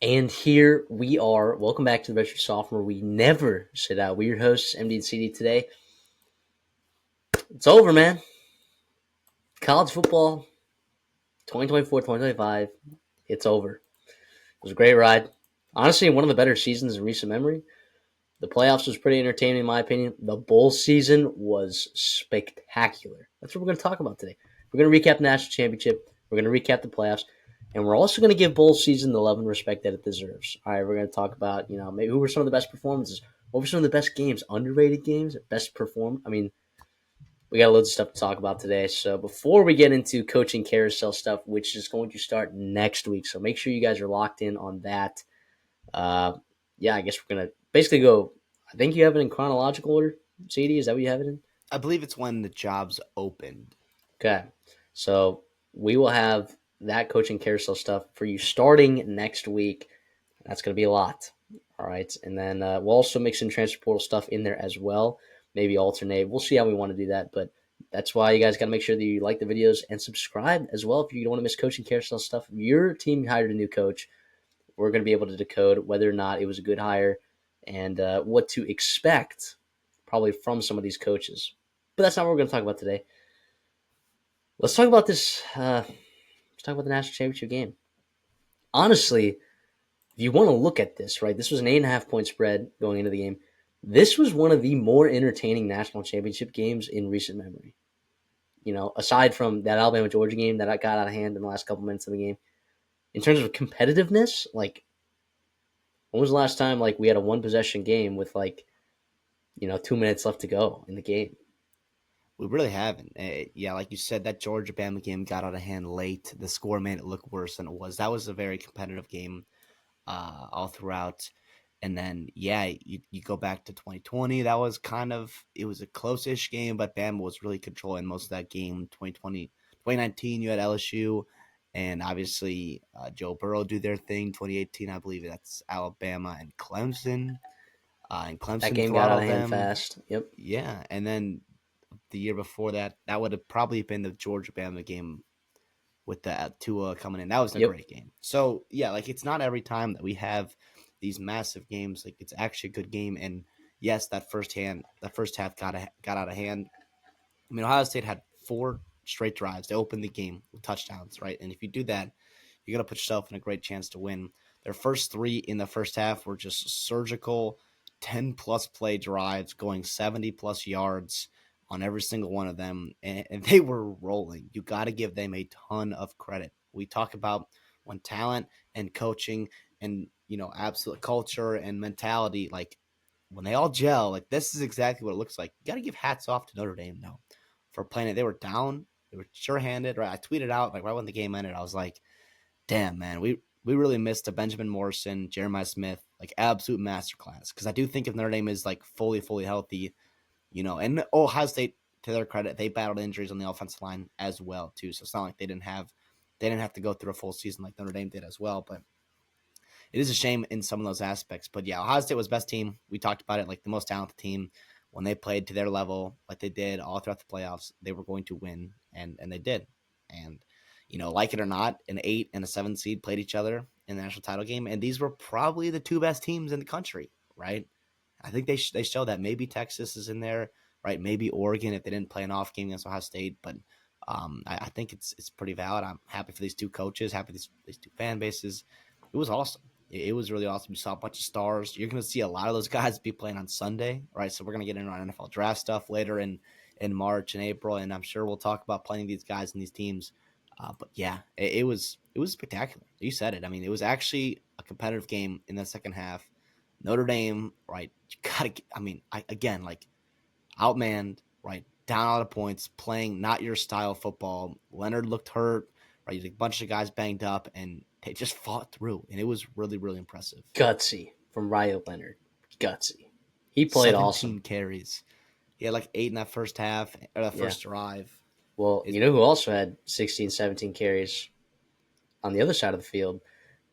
And here we are. Welcome back to the Redshirt Sophomore. We never sit out. We're your hosts, MD and CD. Today, it's over, man. College football 2024-2025. It's over. It was a great ride. Honestly, one of the better seasons in recent memory. The playoffs was pretty entertaining, in my opinion. The bowl season was spectacular. That's what we're going to talk about today. We're going to recap the national championship. We're going to recap the playoffs. And we're also going to give bowl season the love and respect that it deserves. All right, we're going to talk about, maybe who were some of the best performances. What were some of the best games, underrated games, best performed? I mean, we got loads of stuff to talk about today. So before we get into coaching carousel stuff, which is going to start next week, so make sure you guys are locked in on that. Uh, yeah, I guess we're going to basically go. I think you have it in chronological order, CD. Is that what you have it in? I believe it's when the jobs opened. Okay. So we will have that coaching carousel stuff for you starting next week. That's going to be a lot. All right. And then we'll also mix in transfer portal stuff in there as well. Maybe alternate. We'll see how we want to do that. But that's why you guys got to make sure that you like the videos and subscribe as well if you don't want to miss coaching carousel stuff. If your team hired a new coach, we're going to be able to decode whether or not it was a good hire and what to expect probably from some of these coaches. But that's not what we're going to talk about today. Let's talk about this. Let's talk about the national championship game. Honestly, if you want to look at this, right, this was an 8.5 point spread going into the game. This was one of the more entertaining national championship games in recent memory. Aside from that Alabama Georgia game that got out of hand in the last couple minutes of the game, in terms of competitiveness, like when was the last time like we had a one possession game with 2 minutes left to go in the game? We really haven't. Yeah, like you said, that Georgia Bama game got out of hand late. The score made it look worse than it was. That was a very competitive game all throughout. And then, yeah, you go back to 2020. That was it was a close-ish game, but Bama was really controlling most of that game. 2019, you had LSU, and obviously Joe Burrow do their thing. 2018, I believe that's Alabama and Clemson. And That Clemson game got out of throttled hand them. fast. Yep. Yeah, and then the year before that, that would have probably been the Georgia Bama game with the Tua coming in. That was a Yep. great game. So yeah, like it's not every time that we have these massive games. Like it's actually a good game. And yes, that first half got out of hand. I mean, Ohio State had 4 straight drives to open the game with touchdowns, right? And if you do that, you're gonna put yourself in a great chance to win. Their first 3 in the first half were just surgical 10 plus play drives going 70 plus yards on every single one of them. And they were rolling. You got to give them a ton of credit. We talk about when talent and coaching and, absolute culture and mentality, like when they all gel, like this is exactly what it looks like. You got to give hats off to Notre Dame, though, for playing it. They were down. They were sure-handed, right? I tweeted out, like, right when the game ended, I was like, damn, man, we really missed a Benjamin Morrison, Jeremiah Smith, like absolute masterclass. Because I do think if Notre Dame is like fully healthy, and Ohio State, to their credit, they battled injuries on the offensive line as well too. So it's not like they didn't have to go through a full season like Notre Dame did as well. But it is a shame in some of those aspects. But yeah, Ohio State was best team. We talked about it, like the most talented team. When they played to their level, like they did all throughout the playoffs, they were going to win, and they did. And like it or not, an 8 and a 7 seed played each other in the national title game, and these were probably the 2 best teams in the country, right? I think they show that. Maybe Texas is in there, right? Maybe Oregon if they didn't play an off game against Ohio State, but I think it's pretty valid. I'm happy for these 2 coaches, happy for these 2 fan bases. It was awesome. It was really awesome. You saw a bunch of stars. You're going to see a lot of those guys be playing on Sunday, right? So we're going to get into our NFL draft stuff later in March and April, and I'm sure we'll talk about playing these guys and these teams. But yeah, it was spectacular. You said it. I mean, it was actually a competitive game in the second half. Notre Dame, right? You gotta. I mean, again, like outmanned, right? Down a lot of points, playing not your style football. Leonard looked hurt, right? A bunch of guys banged up, and they just fought through, and it was really impressive. Gutsy from Riley Leonard. Gutsy. He played 17 awesome. carries. He had like 8 in that first half or that Yeah. first drive. Well, It's you know who also had 16, 17 carries on the other side of the field?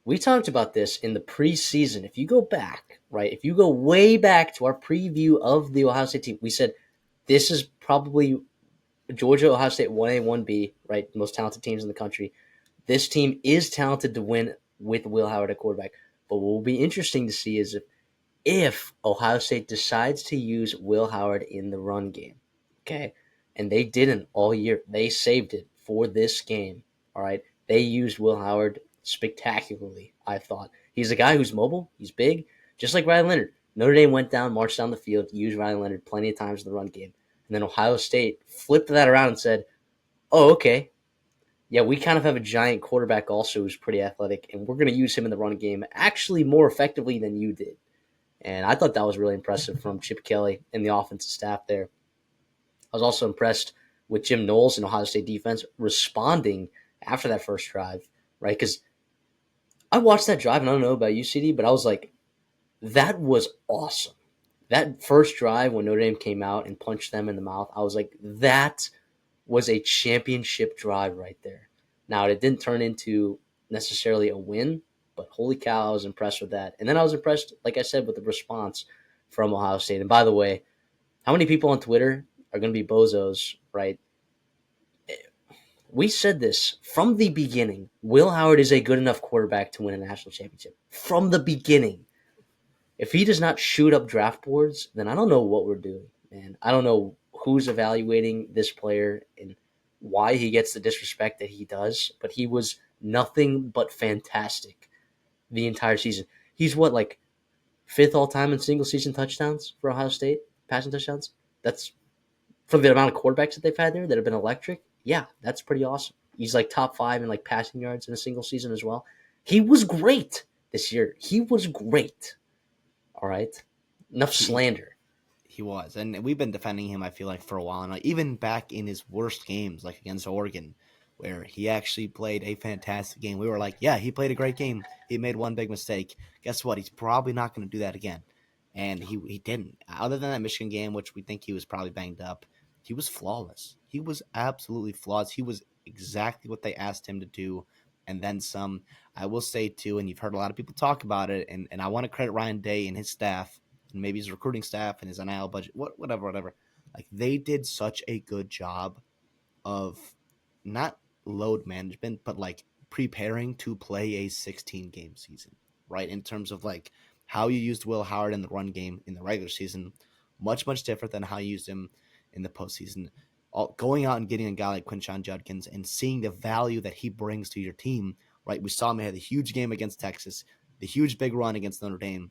We talked about this in the preseason. If you go back, right, if you go way back to our preview of the Ohio State team, we said this is probably Georgia, Ohio State 1A, 1B, right, most talented teams in the country. This team is talented to win with Will Howard at quarterback. But what will be interesting to see is if Ohio State decides to use Will Howard in the run game, okay, and they didn't all year, they saved it for this game. All right, they used Will Howard spectacularly. I thought he's a guy who's mobile, he's big, just like Ryan Leonard. Notre Dame went down, marched down the field, used Ryan Leonard plenty of times in the run game, and then Ohio State flipped that around and said, "Oh, okay, yeah, we kind of have a giant quarterback also who's pretty athletic, and we're going to use him in the run game actually more effectively than you did." And I thought that was really impressive from Chip Kelly and the offensive staff there. I was also impressed with Jim Knowles and Ohio State defense responding after that first drive, right? Because I watched that drive, and I don't know about you, CD, but I was like, that was awesome. That first drive when Notre Dame came out and punched them in the mouth, I was like, that was a championship drive right there. Now, it didn't turn into necessarily a win, but holy cow, I was impressed with that. And then I was impressed, like I said, with the response from Ohio State. And by the way, how many people on Twitter are going to be bozos, right? We said this from the beginning. Will Howard is a good enough quarterback to win a national championship. From the beginning. If he does not shoot up draft boards, then I don't know what we're doing, man. I don't know who's evaluating this player and why he gets the disrespect that he does, but he was nothing but fantastic the entire season. He's what, like fifth all time in single season touchdowns for Ohio State, passing touchdowns? That's for the amount of quarterbacks that they've had there that have been electric. Yeah, that's pretty awesome. He's like top five in like passing yards in a single season as well. He was great this year. He was great. All right. Enough He slander. he was, and we've been defending him. I feel like for a while now, even back in his worst games, like against Oregon, where he actually played a fantastic game. We were like, yeah, he played a great game. He made one big mistake. Guess what? He's probably not going to do that again, and he didn't. Other than that Michigan game, which we think he was probably banged up, he was flawless. He was absolutely flawless. He was exactly what they asked him to do, and then some. I will say too, and you've heard a lot of people talk about it, and I want to credit Ryan Day and his staff and maybe his recruiting staff and his NIL budget, whatever. Like they did such a good job of not load management, but like preparing to play a 16 game season, right? In terms of like how you used Will Howard in the run game in the regular season, much different than how you used him in the postseason. Going out and getting a guy like Quinshon Judkins and seeing the value that he brings to your team, right? We saw him had a huge game against Texas, the huge big run against Notre Dame,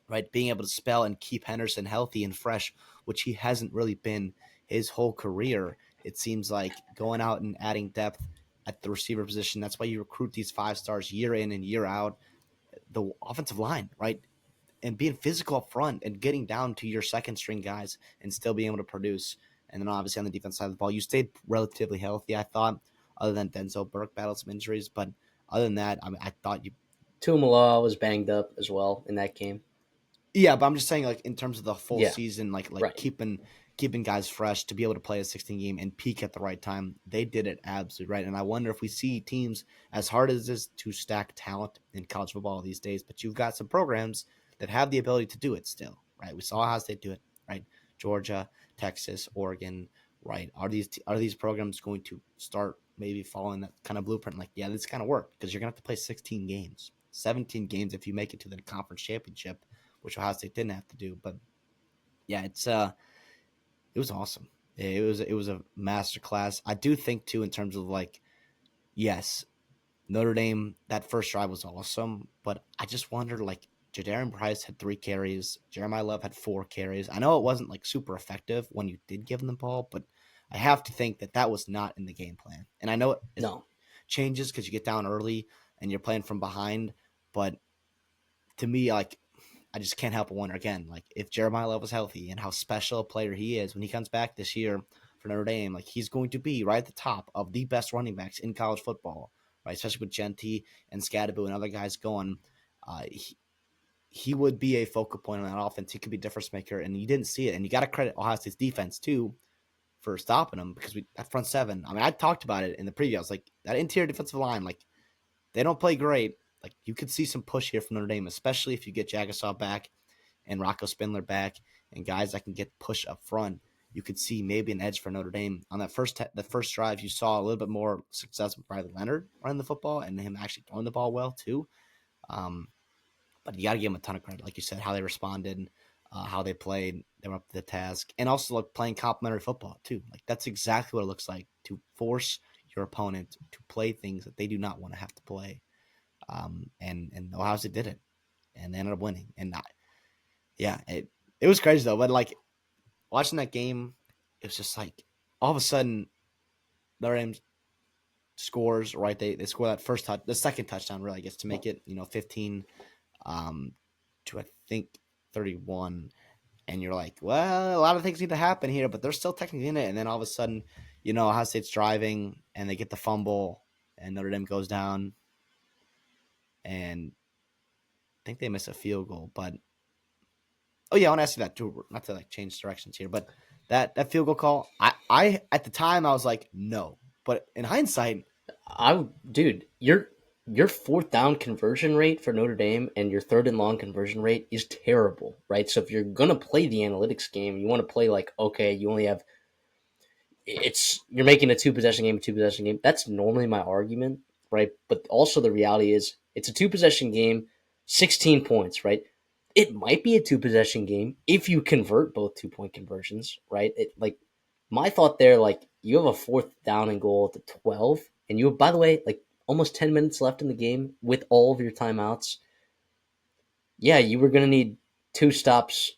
right? Being able to spell and keep Henderson healthy and fresh, which he hasn't really been his whole career. It seems like going out and adding depth at the receiver position. That's why you recruit these 5 stars year in and year out. The offensive line, right? And being physical up front and getting down to your second string guys and still being able to produce. And then obviously on the defense side of the ball, you stayed relatively healthy, I thought, other than Denzel Burke battled some injuries. But other than that, I mean, I thought you. Tuamaloa was banged up as well in that game. Yeah, but I'm just saying, like in terms of the full Yeah, season, like right. keeping guys fresh to be able to play a 16 game and peak at the right time, they did it absolutely right. And I wonder if we see teams as hard as it is to stack talent in college football these days, but you've got some programs that have the ability to do it still, right? We saw Ohio State do it, right? Georgia, Texas, Oregon, right? Are these programs going to start maybe following that kind of blueprint? Like, yeah, this kind of work because you're gonna have to play 16 games, 17 games if you make it to the conference championship, which Ohio State didn't have to do. But yeah, it was awesome. It was a masterclass. I do think too in terms of like, yes, Notre Dame that first drive was awesome, but I just wondered like Jadarian Price had 3 carries, Jeremiah Love had 4 carries. I know it wasn't like super effective when you did give them the ball, but I have to think that that was not in the game plan. And I know it No, changes because you get down early and you're playing from behind, but to me, like I just can't help but wonder again, like if Jeremiah Love was healthy and how special a player he is when he comes back this year for Notre Dame, like he's going to be right at the top of the best running backs in college football, right? Especially with Genty and Scadaboo and other guys going. Uh, he, he would be a focal point on that offense. He could be a difference maker, and you didn't see it. And you got to credit Ohio State's defense too for stopping him because we that front seven. I mean, I talked about it in the preview. I was like that interior defensive line, like they don't play great. Like you could see some push here from Notre Dame, especially if you get Jagasaw back and Rocco Spindler back and guys that can get push up front. You could see maybe an edge for Notre Dame on that the first drive. You saw a little bit more success with Riley Leonard running the football and him actually throwing the ball well too. Um, but you got to give them a ton of credit, like you said, how they responded, how they played, they were up to the task, and also like playing complementary football too. Like that's exactly what it looks like to force your opponent to play things that they do not want to have to play. And Ohio State did it, and they ended up winning. And yeah, it was crazy though. But like watching that game, it was just like all of a sudden Notre Dame scores right. They score that first touch, the second touchdown, really, I guess, to make it 15 um, to I think 31. And you're like, well, a lot of things need to happen here, but they're still technically in it. And then all of a sudden, Ohio State's driving and they get the fumble, and Notre Dame goes down, and I think they miss a field goal. But oh yeah, I want to ask you that too, not to like change directions here, but that field goal call, I at the time I was like, no, but in hindsight, Dude, your fourth down conversion rate for Notre Dame and your third and long conversion rate is terrible, right? So if you're gonna play the analytics game, you want to play like, okay, you only have you're making a two possession game. That's normally my argument, right? But also the reality is it's a two possession game, 16 points, right? It might be a two possession game if you convert both 2 point conversions, right? It like my thought there, like you have a fourth down and goal at the 12, and you have, by the way, like almost 10 minutes left in the game with all of your timeouts. Yeah, you were gonna need two stops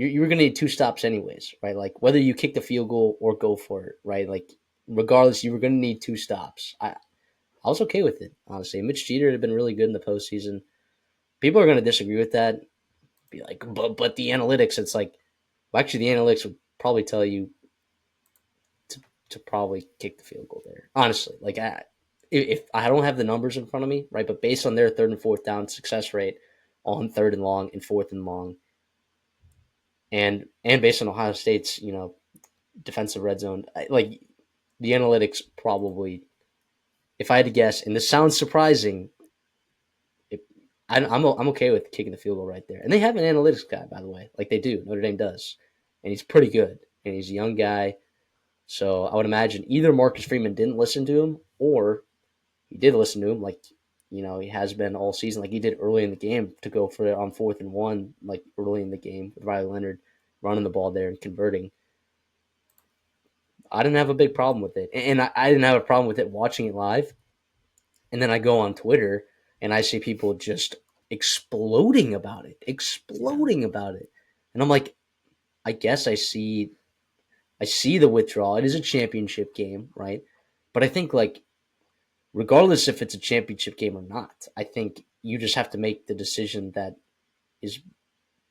you were going to need two stops anyways, right? Like whether you kick the field goal or go for it, right? Like regardless, you were going to need two stops. I was okay with it, honestly. Mitch Jeter had been really good in the postseason. People are going to disagree with that. Be like, but the analytics, it's like, well, actually, the analytics would probably tell you to probably kick the field goal there. Honestly, like if I don't have the numbers in front of me, right? But based on their third and fourth down success rate on third and long and fourth and long, and based on Ohio State's defensive red zone, like the analytics probably, if I had to guess, and this sounds surprising, it, I'm okay with kicking the field goal right there. And they have an analytics guy, by the way, like they do. Notre Dame does, and he's pretty good, and he's a young guy. So I would imagine either Marcus Freeman didn't listen to him, or he did listen to him, like he has been all season, like he did early in the game to go for it on 4th and 1, like early in the game with Riley Leonard running the ball there and converting. I didn't have a big problem with it, and I didn't have a problem with it watching it live. And then I go on Twitter and I see people just yeah, exploding about it, and I'm like, I guess I see the withdrawal. It is a championship game, right? But I think like regardless if it's a championship game or not, I think you just have to make the decision that is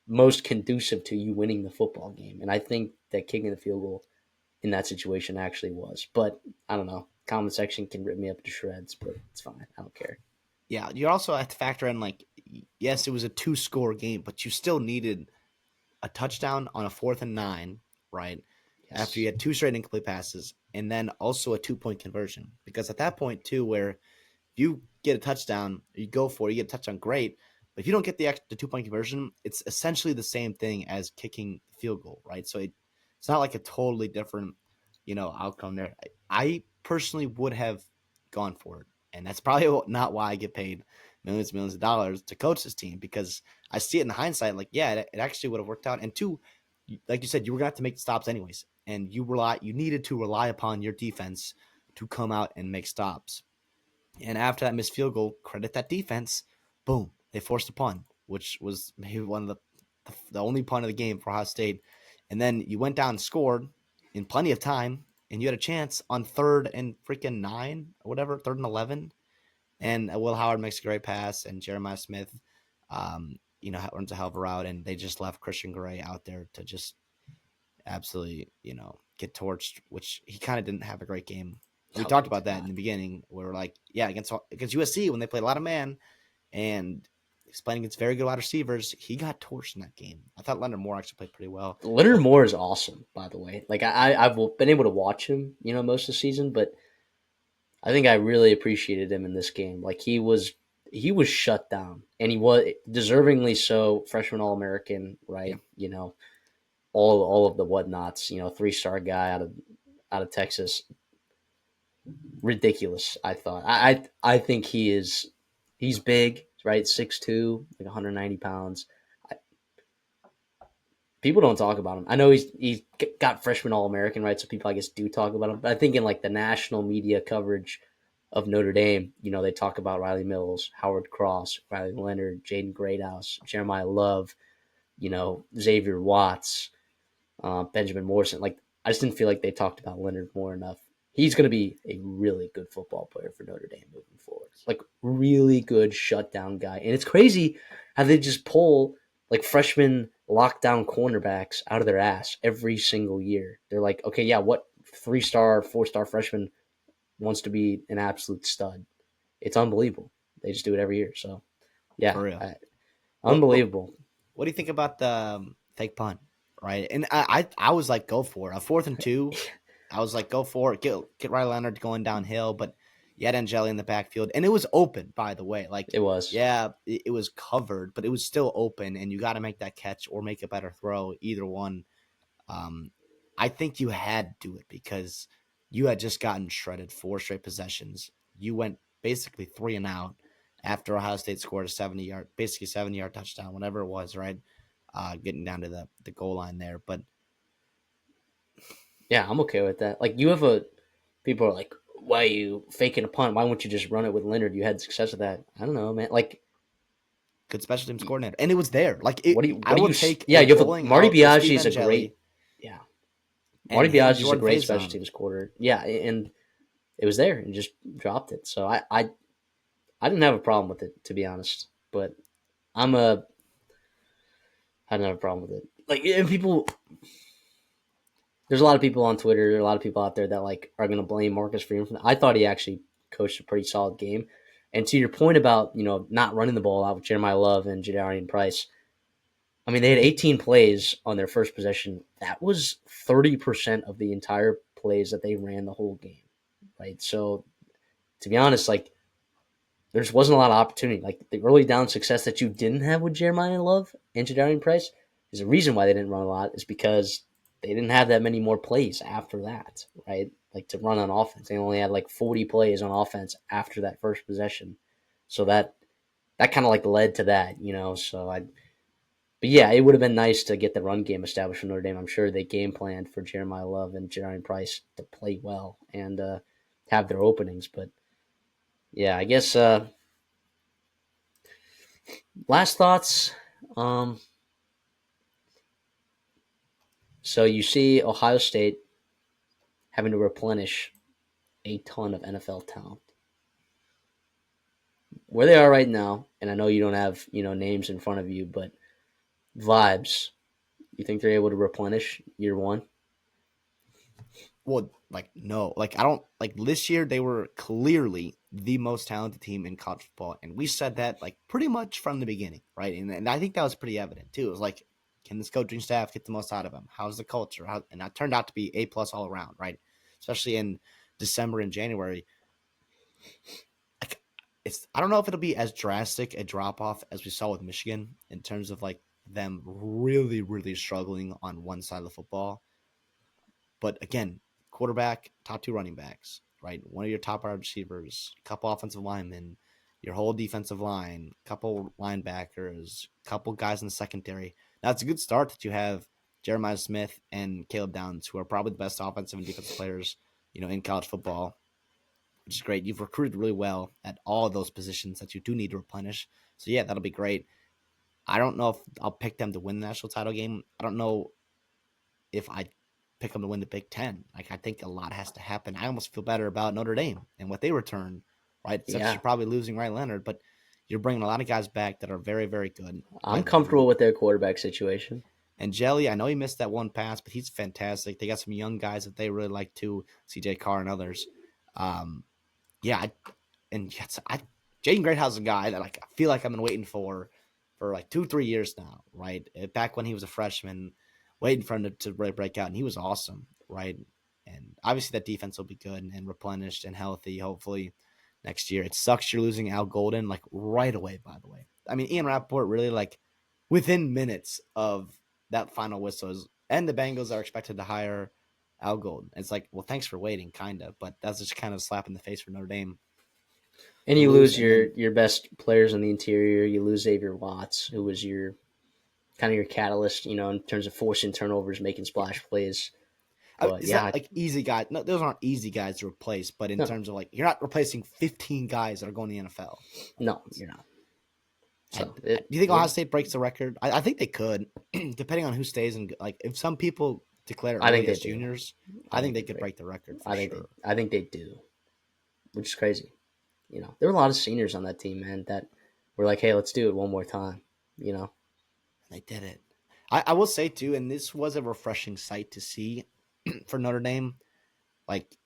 most conducive to you winning the football game. And I think that kicking the field goal in that situation actually was. But I don't know. Comment section can rip me up to shreds, but it's fine. I don't care. yeah. You also have to factor in like, yes, it was a two-score game, but you still needed a touchdown on a 4th and 9, right? After Yes. you had two straight incomplete passes, and then also a 2 point conversion. Because at that point, too, where if you get a touchdown, you go for it, you get a touchdown, great. But if you don't get the 2 point conversion, it's essentially the same thing as kicking the field goal, right? So it's not like a totally different, outcome there. I personally would have gone for it, and that's probably not why I get paid millions and millions of dollars to coach this team, because I see it in hindsight, like, yeah, it actually would have worked out. And two, like you said, you were gonna have to make stops anyways, and you needed to rely upon your defense to come out and make stops. And after that missed field goal, credit that defense. Boom, they forced a punt, which was maybe one of the only punt of the game for Ohio State. And then you went down and scored in plenty of time, and you had a chance on 3rd and 9 or whatever, 3rd and 11. And Will Howard makes a great pass, and Jeremiah Smith, runs a hell of a route, and they just left Christian Gray out there to just absolutely, get torched, which he kind of didn't have a great game. We No, talked he about did that in not. the beginning. We were like, yeah, against USC when they played a lot of man, and he's playing against very good wide receivers. He got torched in that game. I thought Leonard Moore actually played pretty well, Leonard but Moore is awesome, by the way. Like I've been able to watch him, most of the season, but I think I really appreciated him in this game. Like he was shut down, and he was deservingly so. Freshman All American, yeah, right? All of the whatnots. 3-star guy out of Texas. Ridiculous. I thought. I think he's big. right? 6'2", like 190 pounds. I, people don't talk about him. I know he's got freshman All American, right? So people, I guess, do talk about him. But I think in like the national media coverage of Notre Dame, they talk about Riley Mills, Howard Cross, Riley Leonard, Jaden Greathouse, Jeremiah Love, Xavier Watts, Benjamin Morrison. Like, I just didn't feel like they talked about Leonard more enough. He's going to be a really good football player for Notre Dame moving forward. Like, really good shutdown guy. And it's crazy how they just pull like freshman lockdown cornerbacks out of their ass every single year. They're like, okay, yeah, what 3-star, 4-star freshman wants to be an absolute stud? It's unbelievable. They just do it every year. So, yeah, for real. What unbelievable. what do you think about the fake punt? Right, and I was like, go for it. A 4th and 2, I was like, go for it. Get Riley Leonard going downhill, but you had Angeli in the backfield, and it was open. By the way, like, It was. yeah, it was covered, but it was still open, and you got to make that catch or make a better throw. Either one. Um, I think you had to do it because you had just gotten shredded 4 straight possessions. You went basically 3 and out after Ohio State scored a 70-yard, basically 70-yard touchdown, whatever it was, right? Getting down to the goal line there, but Yeah, I'm okay with that. Like, you have a people are like, why are you faking a punt? Why won't you just run it with Leonard? You had success with that. I don't know, man. Like, good special teams coordinator, and it was there. Like, I what do will you? take Yeah, a you have a rolling Marty out of Steve Biaggi is a great. Angeli Yeah, and Marty him Biaggi is a Jordan great special Faison. teams quarter. Yeah, and it was there and just dropped it. So I didn't have a problem with it, to be honest. But I'm a I didn't have a problem with it. Like, and people, there's a lot of people on Twitter, a lot of people out there that like are going to blame Marcus Freeman. I thought he actually coached a pretty solid game. And to your point about not running the ball out with Jeremiah Love and Jadarian Price, I mean, they had 18 plays on their first possession. That was 30% of the entire plays that they ran the whole game, right? So, to be honest, like, there just wasn't a lot of opportunity. Like, the early down success that you didn't have with Jeremiah Love and Jadarian Price is the reason why they didn't run a lot is because they didn't have that many more plays after that, right? Like, to run on offense. They only had like 40 plays on offense after that first possession. So that kind of like led to that. So but yeah, it would have been nice to get the run game established for Notre Dame. I'm sure they game planned for Jeremiah Love and Jadarian Price to play well and have their openings. But yeah, I guess last thoughts. Um, so you see Ohio State having to replenish a ton of NFL talent. Where they are right now, and I know you don't have names in front of you, but vibes. You think they're able to replenish year one? Well, like, no, like, I don't like this year. They were clearly the most talented team in college football, and we said that like pretty much from the beginning, right? And I think that was pretty evident too. It was like, can this coaching staff get the most out of them? How's the culture? And that turned out to be A+ all around, right? Especially in December and January. Like, I don't know if it'll be as drastic a drop off as we saw with Michigan in terms of like them really, really struggling on one side of the football. But again, quarterback, top 2 running backs, right? One of your top wide receivers, a couple offensive linemen, your whole defensive line, couple linebackers, couple guys in the secondary. Now it's a good start that you have Jeremiah Smith and Caleb Downs, who are probably the best offensive and defensive players, in college football, which is great. You've recruited really well at all of those positions that you do need to replenish. So yeah, that'll be great. I don't know if I'll pick them to win the national title game. I don't know if I pick them to win the Big Ten. Like, I think a lot has to happen. I almost feel better about Notre Dame and what they return, right? Except Yeah, you're probably losing Ray Leonard, but you're bringing a lot of guys back that are very, very good. I'm Right? comfortable with their quarterback situation. And Jelly, I know he missed that one pass, but he's fantastic. They got some young guys that they really like too, CJ Carr and others. Um, yeah, and yes, Jaden Greathouse is a guy that like I feel like I've been waiting for like 2-3 years now, right? Back when he was a freshman, waiting for him to really break out, and he was awesome, right? And obviously that defense will be good and replenished and healthy, hopefully next year. It sucks you're losing Al Golden like right away. By the way, I mean Ian Rappaport really like within minutes of that final whistle, and the Bengals are expected to hire Al Golden. It's like, well, thanks for waiting, kind of, but that's just kind of a slap in the face for Notre Dame. And You you lose, lose and then your best players on the interior. You lose Xavier Watts, who was your kind of your catalyst, in terms of forcing turnovers, making yeah, splash plays. But it's not yeah, like easy guys. No, those aren't easy guys to replace. But in no, terms of like, you're not replacing 15 guys that are going to the NFL. no, you're not. So And it do you think Ohio it State breaks the record? I think they could, depending on who stays. And like, if some people declare I think early they as do. juniors, I I think think they they could break. break the record for sure. I think they do, which is crazy. There were a lot of seniors on that team, man, that were like, "Hey, let's do it one more time." You know, They did it. I will say too, and this was a refreshing sight to see for Notre Dame. Like,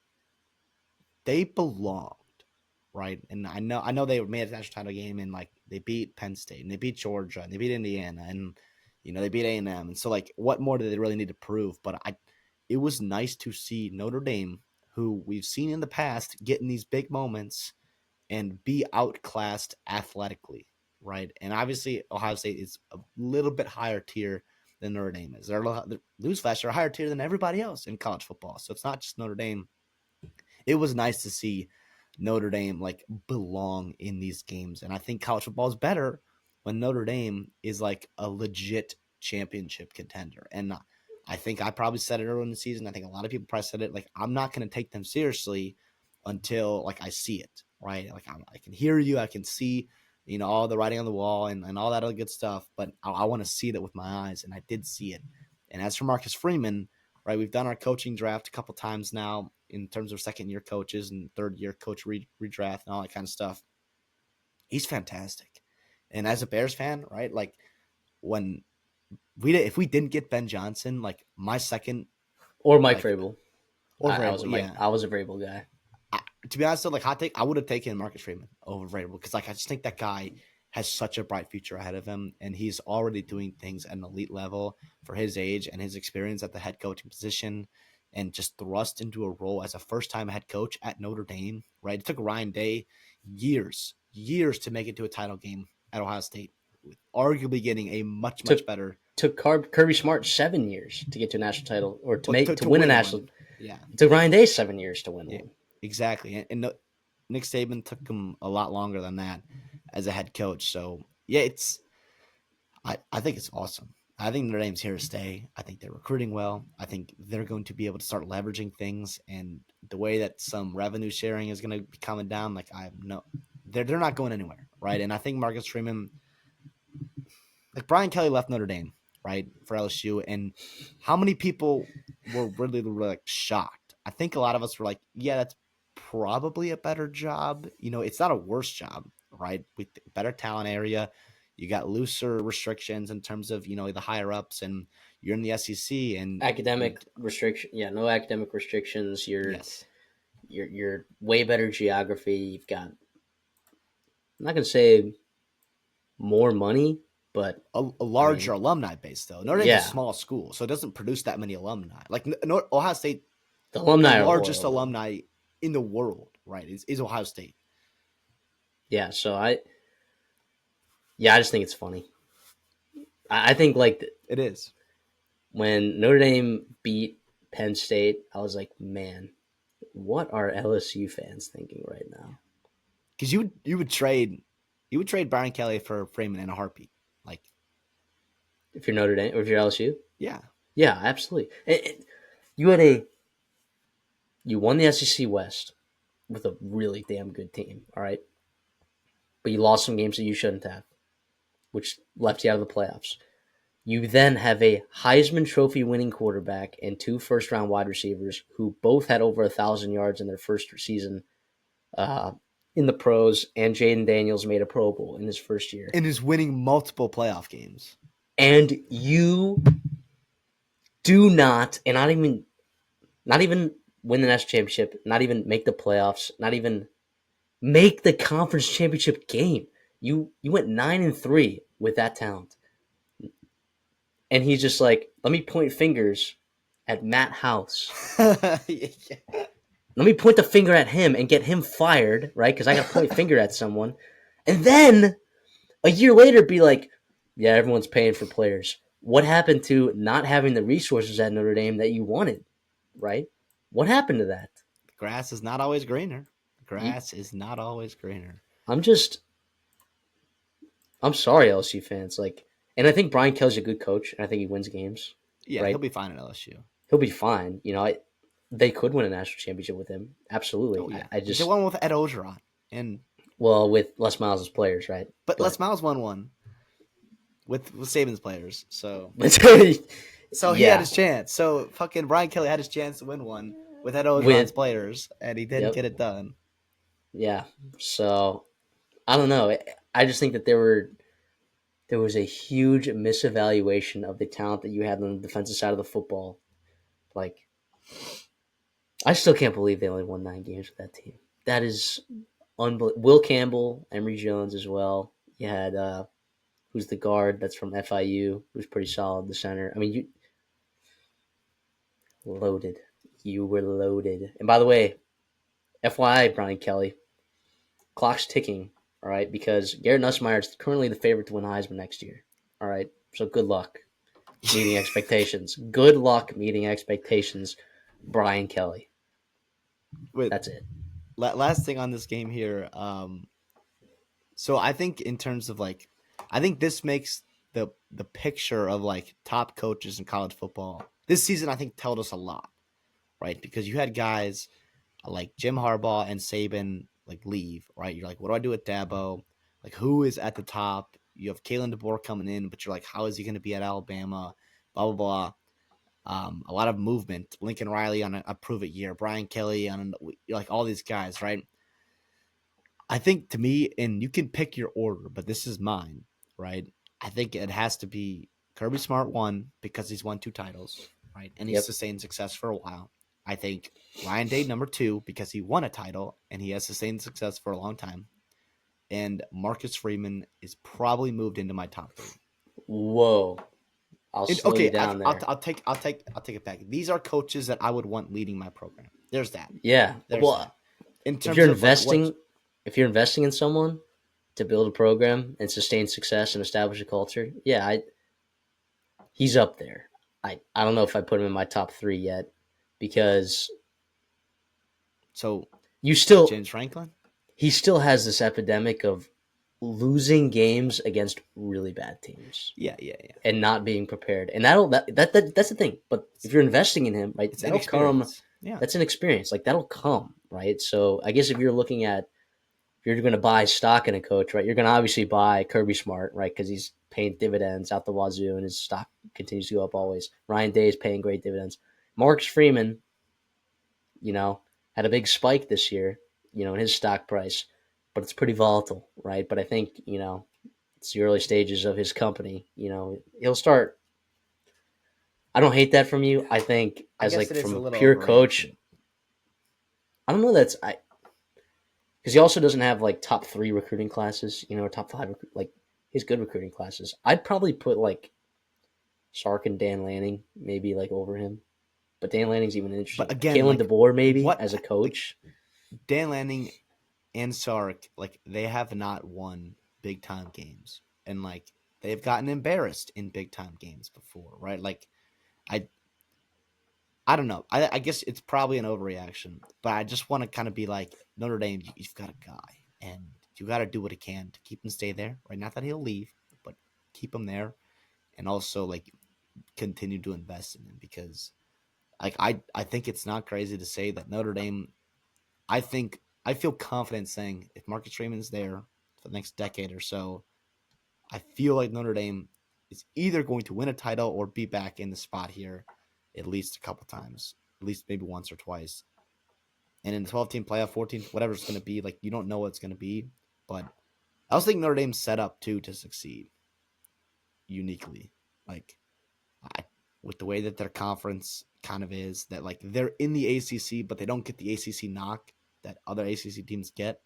they belonged, right? And I know they made a national title game, and like they beat Penn State and they beat Georgia and they beat Indiana, and they beat A&M. And so like, what more do they really need to prove? But it was nice to see Notre Dame, who we've seen in the past, get in these big moments and be outclassed athletically, right? And obviously, Ohio State is a little bit higher tier than Notre Dame is. They're newsflash, they're a higher tier than everybody else in college football. So it's not just Notre Dame. It was nice to see Notre Dame like belong in these games, and I think college football is better when Notre Dame is like a legit championship contender. And I think I probably said it earlier in the season. I think a lot of people probably said it. Like, I'm not going to take them seriously until like I see it, right? Like, I can hear you, I can see, all the writing on the wall and all that other good stuff, but I want to see that with my eyes, and I did see it. And as for Marcus Freeman, right, we've done our coaching draft a couple times now in terms of second year coaches and third year coach redraft and all that kind of stuff. He's fantastic. And as a Bears fan, right, like, when if we didn't get Ben Johnson, like, my second, or Mike like, Vrabel. or Vrabel, yeah. I was a Vrabel guy. To be honest, though, like, hot take, I would have taken Marcus Freeman over Vrabel because, like, I just think that guy has such a bright future ahead of him, and he's already doing things at an elite level for his age and his experience at the head coaching position, and just thrust into a role as a first-time head coach at Notre Dame. Right, it took Ryan Day years to make it to a title game at Ohio State, with arguably getting a much Took better Kirby Smart 7 years to get to a national title or to well, make to to win a win national. one. Yeah, It took Ryan Day 7 years to win yeah, one. exactly. And no, Nick Saban took him a lot longer than that as a head coach. So yeah, I think it's awesome. I think Notre Dame's here to stay. I think they're recruiting well. I think they're going to be able to start leveraging things, and the way that some revenue sharing is going to be coming down. Like, I know they're not going anywhere, right? And I think Marcus Freeman, like, Brian Kelly left Notre Dame, right, for LSU, and how many people were really like shocked? I think a lot of us were like, yeah, that's probably a better job. It's not a worse job, right? With better talent area, you got looser restrictions in terms of the higher ups, and you're in the SEC, and you Academic restriction, yeah, no academic restrictions. yes, You're way better geography. You've got, I'm not gonna say more money, but a I larger mean, alumni base though. Notre Dame's a yeah, small school, so it doesn't produce that many alumni. Like, Ohio State, the the alumni are largest horrible. alumni in the world, right, is Ohio State. Yeah, so I just think it's funny. I think like It is. when Notre Dame beat Penn State, I was like, man, what are LSU fans thinking right now? Because you would trade Brian Kelly for Freeman in a heartbeat. Like, If you're Notre Dame or if you're LSU, yeah, yeah, absolutely. You had you won the SEC West with a really damn good team, all right, but you lost some games that you shouldn't have, which left you out of the playoffs. You then have a Heisman Trophy winning quarterback and two first round wide receivers who both had over 1,000 yards in their first season uh, in the pros, and Jaden Daniels made a Pro Bowl in his first year. and is winning multiple playoff games. And you do not, and not even win the national championship, not even make the playoffs, not even make the conference championship game. You went 9-3 with that talent. And he's just like, let me point fingers at Matt House. Yeah. Let me point the finger at him and get him fired, right? Because I got to point finger at someone. And then a year later be like, yeah, everyone's paying for players. What happened to not having the resources at Notre Dame that you wanted, right? What happened to that? Grass is not always greener. You, Grass is not always greener. I'm just I'm sorry, LSU fans. Like, and I think Brian Kelly's a good coach, and I think he wins games. Yeah, he'll Right, be fine at LSU. he'll be fine. They could win a national championship with him. Oh Absolutely. yeah, I they just won with Ed Ogeron, and well with Les Miles as players, right? but Les But Miles won one with Saban's players. So he had yeah, his chance. So fucking Brian Kelly had his chance to win one with Ed Ogeron's with players, and he didn't yep, get it done. yeah. So I don't know. I just think that there was a huge misevaluation of the talent that you had on the defensive side of the football. Like, I still can't believe they only won 9 games with that team. That is unbelievable. Will Campbell, Emory Jones as well. You had who's the guard that's from FIU, who's pretty solid. The center. I mean, you loaded. You were loaded. And by the way, FYI, Brian Kelly, clock's ticking. All right, because Garrett Nussmeier is currently the favorite to win Heisman next year. All right, so good luck meeting expectations. Good luck meeting expectations, Brian Kelly. With That's it. last thing on this game here, so I think in terms of like, I think this makes the picture of like top coaches in college football this season. I think told us a lot, right? Because you had guys like Jim Harbaugh and Saban like leave, right? You're like, what do I do with Dabo? Like, who is at the top? You have Kalen DeBoer coming in, but you're like, how is he going to be at Alabama? Blah blah blah. A lot of movement. Lincoln Riley on a prove it year. Brian Kelly on like all these guys, right? I think to me, and you can pick your order, but this is mine, right? I think it has to be Kirby Smart one because he's won two titles, right? And he's Yep. sustained success for a while. I think Ryan Day number two because he won a title and he has sustained success for a long time. And Marcus Freeman is probably moved into my top three. Whoa. I'll And slow you okay, down there. I'll take it back. These are coaches that I would want leading my program. There's that. Yeah. There's Well, that. In if terms you're of like what investing, if you're investing in someone to build a program and sustain success and establish a culture, yeah, he's up there. I don't know if I put him in my top three yet because so you still James Franklin. he still has this epidemic of losing games against really bad teams Yeah, yeah, yeah. and not being prepared. And that's the thing. But if you're investing in him, right, It's that'll come. inexperience. Yeah. That's an experience. Like that'll come, right? So I guess if you're looking at if you're going to buy stock in a coach, right, you're going to obviously buy Kirby Smart, right, because he's paying dividends out the wazoo and his stock continues to go up always. Ryan Day is paying great dividends. Marcus Freeman, you know, had a big spike this year, in his stock price, but it's pretty volatile, right? But I think, it's the early stages of his company. He'll start. I don't hate that from you. I think I as guess like it is from a a little pure coach, overreaction. I don't know that's I because he also doesn't have like top three recruiting classes, or top five like his good recruiting classes. I'd probably put like Sark and Dan Lanning maybe like over him, but Dan Lanning's even But interesting. again, Kalen like DeBoer maybe what as a like coach. Dan Lanning and Sark, like they have not won big time games. And like they've gotten embarrassed in big time games before, right? Like I I don't know. I guess it's probably an overreaction, but I just want to kind of be like Notre Dame. You've got a guy, and you got to do what he can to keep him stay there. Right? Not that he'll leave, but keep him there, and also like continue to invest in him because like I think it's not crazy to say that Notre Dame. I feel confident saying if Marcus Freeman's there for the next decade or so, I feel like Notre Dame is either going to win a title or be back in the spot here at least a couple times, at least maybe once or twice. And in the 12-team playoff, 14, whatever it's going to be, like you don't know what it's going to be. But I also think Notre Dame's set up too to succeed uniquely. Like I, with the way that their conference kind of is, that like they're in the ACC, but they don't get the ACC knock that other ACC teams get,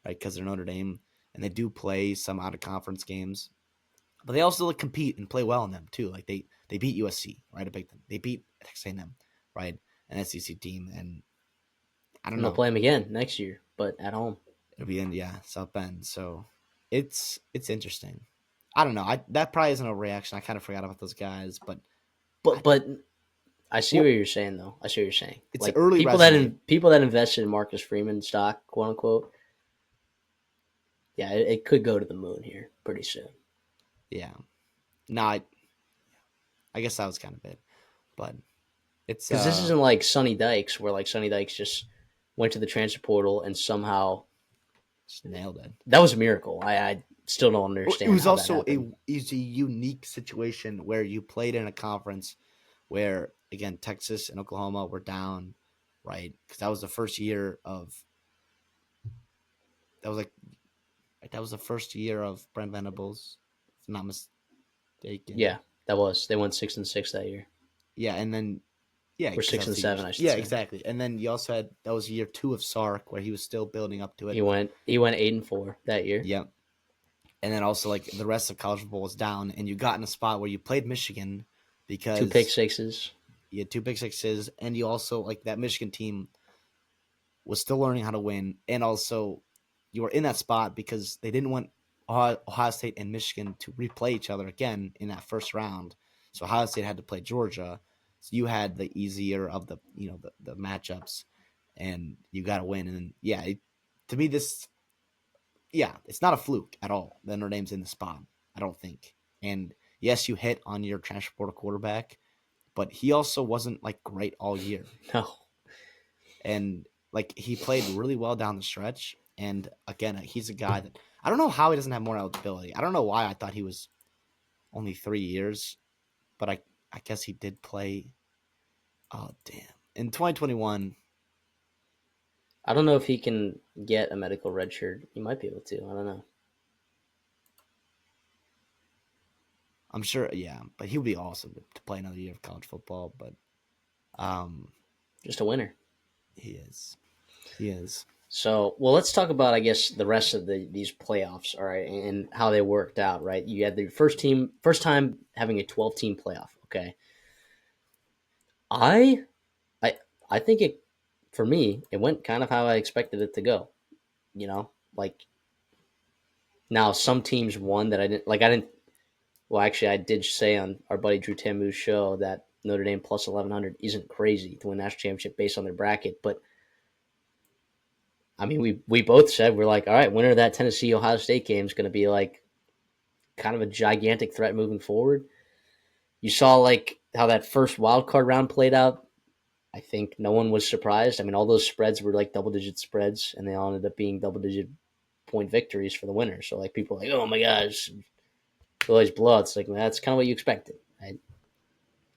right? Because they're Notre Dame and they do play some out of conference games, but they also like compete and play well in them too. Like they beat USC, right? They beat Texas A&M, right? An SEC team, and I don't And they'll know. play him again next year, but at home. It'll be in South Bend, so it's interesting. I don't know. That probably isn't a reaction. I kind of forgot about those guys, but I, But I see what well, you're saying though. I see what you're saying. it's an Like early people that resume. people that invested in Marcus Freeman stock, quote unquote, Yeah, it could go to the moon here pretty soon. Yeah. No, I guess that was kind of it. But it's Because this isn't like Sonny Dykes, where like Sonny Dykes just went to the transfer portal and somehow just nailed it. that was a miracle. I still don't It understand was how that also happened. a unique situation where you played in a conference where again Texas and Oklahoma were down, right? Because that was the first year of that was like that was the first year of Brent Venables, if I'm not mistaken. Yeah, they went 6-6 that year, Yeah, and then yeah, or because that six was and 2 years. seven, I should Yeah, say. exactly. And then you also had that was year 2 of Sark where he was still building up to it. He went 8-4 that year. Yeah, and then also like the rest of college football was down, and you got in a spot where you played Michigan Two pick because sixes. you had 2 pick 6s, and you also like that Michigan team was still learning how to win, and also you were in that spot because they didn't want Ohio State and Michigan to replay each other again in that first round. So Ohio State had to play Georgia. So you had the easier of the the matchups, and you got to win. And yeah, to me this yeah, it's not a fluke at all that Notre Dame's in the spot. I don't think. And yes, you hit on your transfer portal quarterback, but he also wasn't like great all year. No, And like he played really well down the stretch. And again, he's a guy that I don't know how he doesn't have more eligibility. I don't know why I thought he was only 3 years, but I guess he did play. Oh damn! In 2021, I don't know if he can get a medical red shirt. He might be able to. I don't know. I'm sure. Yeah, but he would be awesome to play another year of college football. But um, Just a winner. he is. He is. So, well, let's talk about, I guess, the rest of these playoffs, all right, and how they worked out, right? You had the first time having a 12-team playoff. Okay, I, I, I think it, for me, it went kind of how I expected it to go. You know, like now some teams won that I didn't like. I didn't. Well, actually, I did say on our buddy Drew Tamu's show that Notre Dame plus 1100 isn't crazy to win national championship based on their bracket, but I mean, we both said we're like, all right, winner of that Tennessee Ohio State game is going to be like kind of a gigantic threat moving forward. You saw like how that first wild card round played out. I think no one was surprised. I mean, all those spreads were like double digit spreads, and they all ended up being double digit point victories for the winner. So like people were like, oh my gosh, always blood. It's like that's kind of what you expected, right?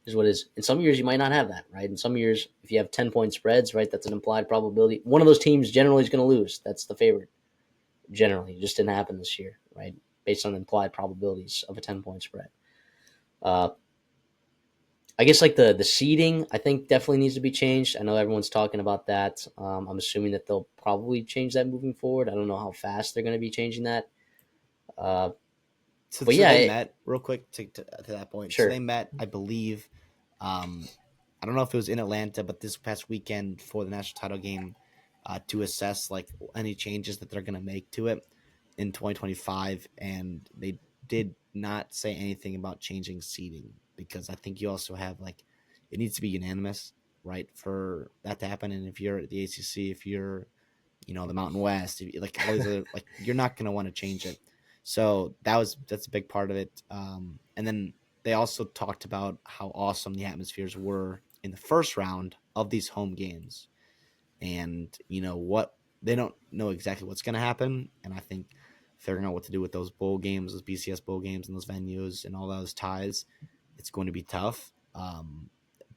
Is what is. In some years you might not have that, right? In some years, if you have 10-point spreads, right, that's an implied probability. One of those teams generally is going to lose. That's the favorite. Generally, it just didn't happen this year, right? Based on implied probabilities of a 10-point spread. Uh, I guess like the seeding, I think definitely needs to be changed. I know everyone's talking about that. I'm assuming that they'll probably change that moving forward. I don't know how fast they're going to be changing that. Uh, but So yeah, they met real quick to that point. So they sure. met, I believe. I don't know if it was in Atlanta, but this past weekend for the national title game to assess like any changes that they're going to make to it in 2025, and they did not say anything about changing seating because I think you also have like it needs to be unanimous, right, for that to happen. And if you're at the ACC, if you're the Mountain West, like all these other like you're not going to want to change it. So that's a big part of it. And then they also talked about how awesome the atmospheres were in the first round of these home games, and what they don't know exactly what's going to happen. And I think figuring out what to do with those bowl games, those BCS bowl games, and those venues and all those ties, it's going to be tough.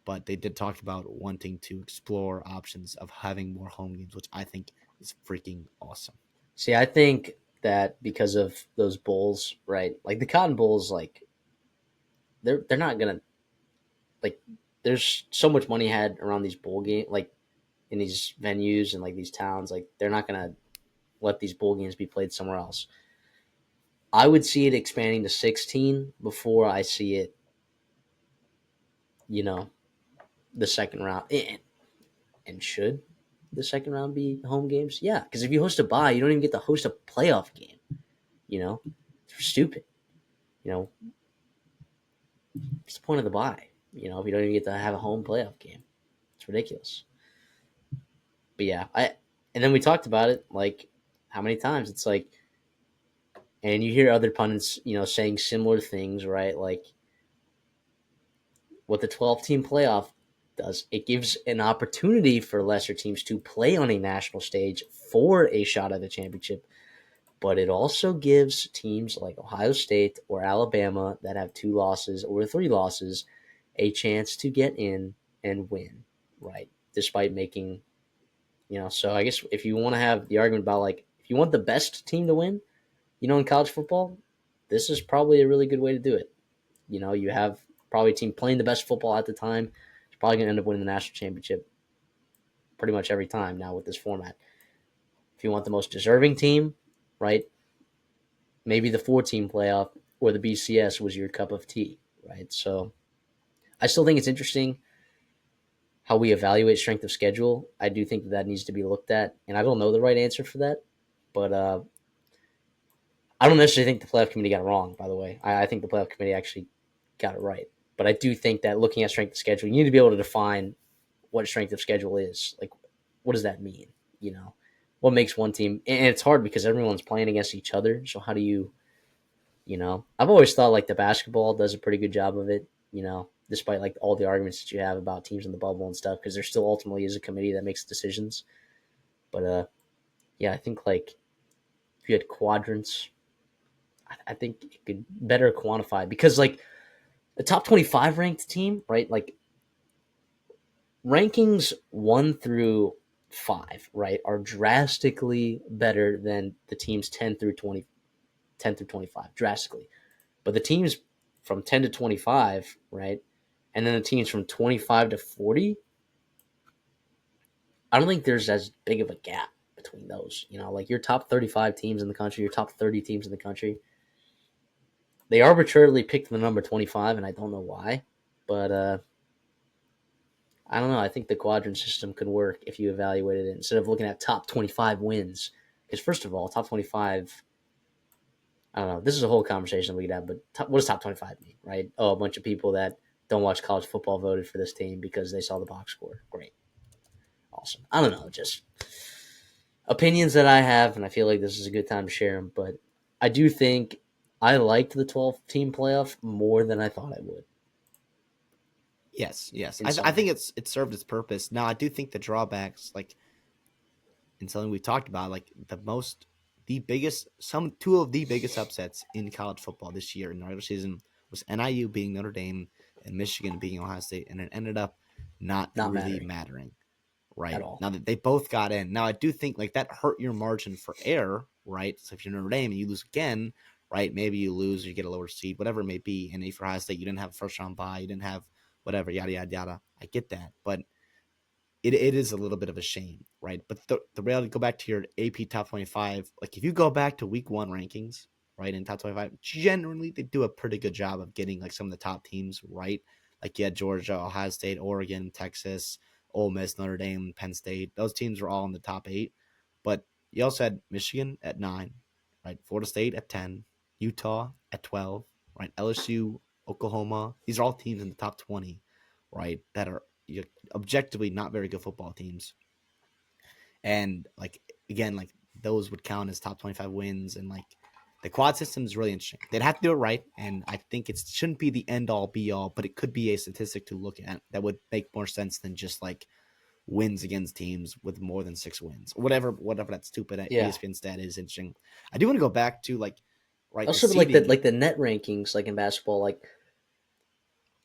But they did talk about wanting to explore options of having more home games, which I think is freaking awesome. See, I think that because of those bowls, right? Like the Cotton Bowls, like they're not gonna like. There's so much money had around these bowl game, like in these venues and like these towns. Like they're not gonna let these bowl games be played somewhere else. I would see it expanding to 16 before I see it, you know, the second round. And should the second round be home games? Yeah, because if you host a bye, you don't even get to host a playoff game. You know, it's stupid. You know, what's the point of the bye? You know, if you don't even get to have a home playoff game, it's ridiculous. But yeah, I and then we talked about it like how many times it's like And you hear other pundits, saying similar things, right? Like what the 12-team playoff does, it gives an opportunity for lesser teams to play on a national stage for a shot at a championship, but it also gives teams like Ohio State or Alabama that have 2 losses or 3 losses a chance to get in and win, right? Despite making, so I guess if you want to have the argument about like, if you want the best team to win, in college football, this is probably a really good way to do it. You have probably a team playing the best football at the time. It's probably going to end up winning the national championship pretty much every time now with this format. If you want the most deserving team, right, maybe the 4-team playoff or the BCS was your cup of tea, right? So I still think it's interesting how we evaluate strength of schedule. I do think that needs to be looked at, and I don't know the right answer for that, but I don't necessarily think the playoff committee got it wrong. By the way, I think the playoff committee actually got it right. But I do think that looking at strength of schedule, you need to be able to define what strength of schedule is. Like, what does that mean? What makes one team? And it's hard because everyone's playing against each other. So how do you, I've always thought like the basketball does a pretty good job of it. Despite like all the arguments that you have about teams in the bubble and stuff, because there still ultimately is a committee that makes decisions. But yeah, I think like if you had quadrants, I think it could better quantify because like the top 25 ranked team, right? Like rankings 1 through 5, right, are drastically better than the teams 10 through 20, 10 through 25, drastically. But the teams from 10 to 25, right, and then the teams from 25 to 40, I don't think there's as big of a gap between those. Like your top 35 teams in the country, your top 30 teams in the country, they arbitrarily picked the number 25, and I don't know why, but I don't know. I think the quadrant system could work if you evaluated it instead of looking at top 25 wins. Because first of all, top 25, I don't know. This is a whole conversation we could have, but what does top 25 mean, right? Oh, a bunch of people that don't watch college football voted for this team because they saw the box score. Great. Awesome. I don't know. Just opinions that I have, and I feel like this is a good time to share them. But I do think I liked the 12-team playoff more than I thought I would. Yes, yes. In I some think way. it served its purpose. Now, I do think the drawbacks, like in something we talked about, like the biggest, two of the biggest upsets in college football this year in the regular season was NIU being Notre Dame and Michigan being Ohio State, and it ended up not Not really mattering mattering. at Right all. now that they both got in. Now I do think like that hurt your margin for error. Right, so if you're Notre Dame and you lose again, right, maybe you lose or you get a lower seed, whatever it may be. And if for Ohio State, you didn't have a first round bye, you didn't have whatever, yada yada yada. I get that, but it is a little bit of a shame, right? But the reality, go back to your AP top 25. Like if you go back to week 1 rankings, right, in top 25, generally they do a pretty good job of getting like some of the top teams right. Like you had Georgia, Ohio State, Oregon, Texas, Ole Miss, Notre Dame, Penn State. Those teams were all in the top 8. But you also had Michigan at 9, right? Florida State at 10, Utah at 12, right? LSU, Oklahoma. These are all teams in the top 20, right? That are objectively not very good football teams. And like again, like those would count as top 25 wins. And like the quad system is really interesting. They'd have to do it right, and I think it shouldn't be the end all be all, but it could be a statistic to look at that would make more sense than just like wins against teams with more than 6 wins, or whatever that stupid Yeah. ESPN stat is. Interesting. I do want to go back to like right the Also, like the seeding. like the net rankings, like in basketball, like,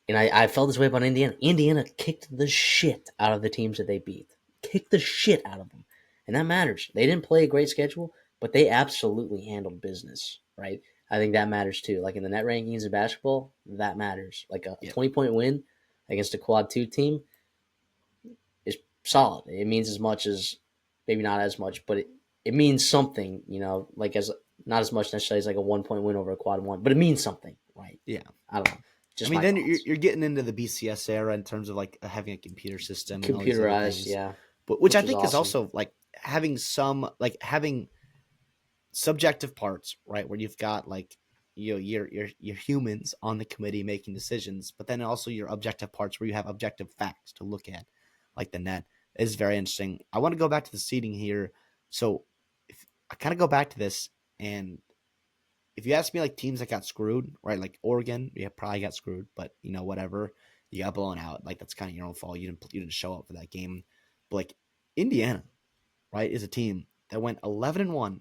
and I felt this way about Indiana. Indiana kicked the shit out of the teams that they beat. Kicked the shit out of them, and that matters. They didn't play a great schedule, but they absolutely handled business. Right. I think that matters too. Like in the net rankings of basketball, that matters. Like a Yeah, 20-point win against a quad 2 team is solid. It means as much as, maybe not as much, but it means something. Like as not as much necessarily as like a 1-point win over a quad 1, but it means something, right? yeah. I don't know. I Just mean, my then thoughts. you're getting into the BCS era in terms of like having a computer system and all these other Computerized, things, yeah, but which I which was think is awesome. also like having subjective parts, right? Where you've got like your humans on the committee making decisions, but then also your objective parts where you have objective facts to look at, like the net is very interesting. I want to go back to the seating here, so if I kind of go back to this, and if you ask me, like teams that got screwed, right? Like Oregon, yeah, probably got screwed, but whatever. You got blown out. Like that's kind of your own fault. You didn't show up for that game. But like Indiana, right, is a team that went 11-1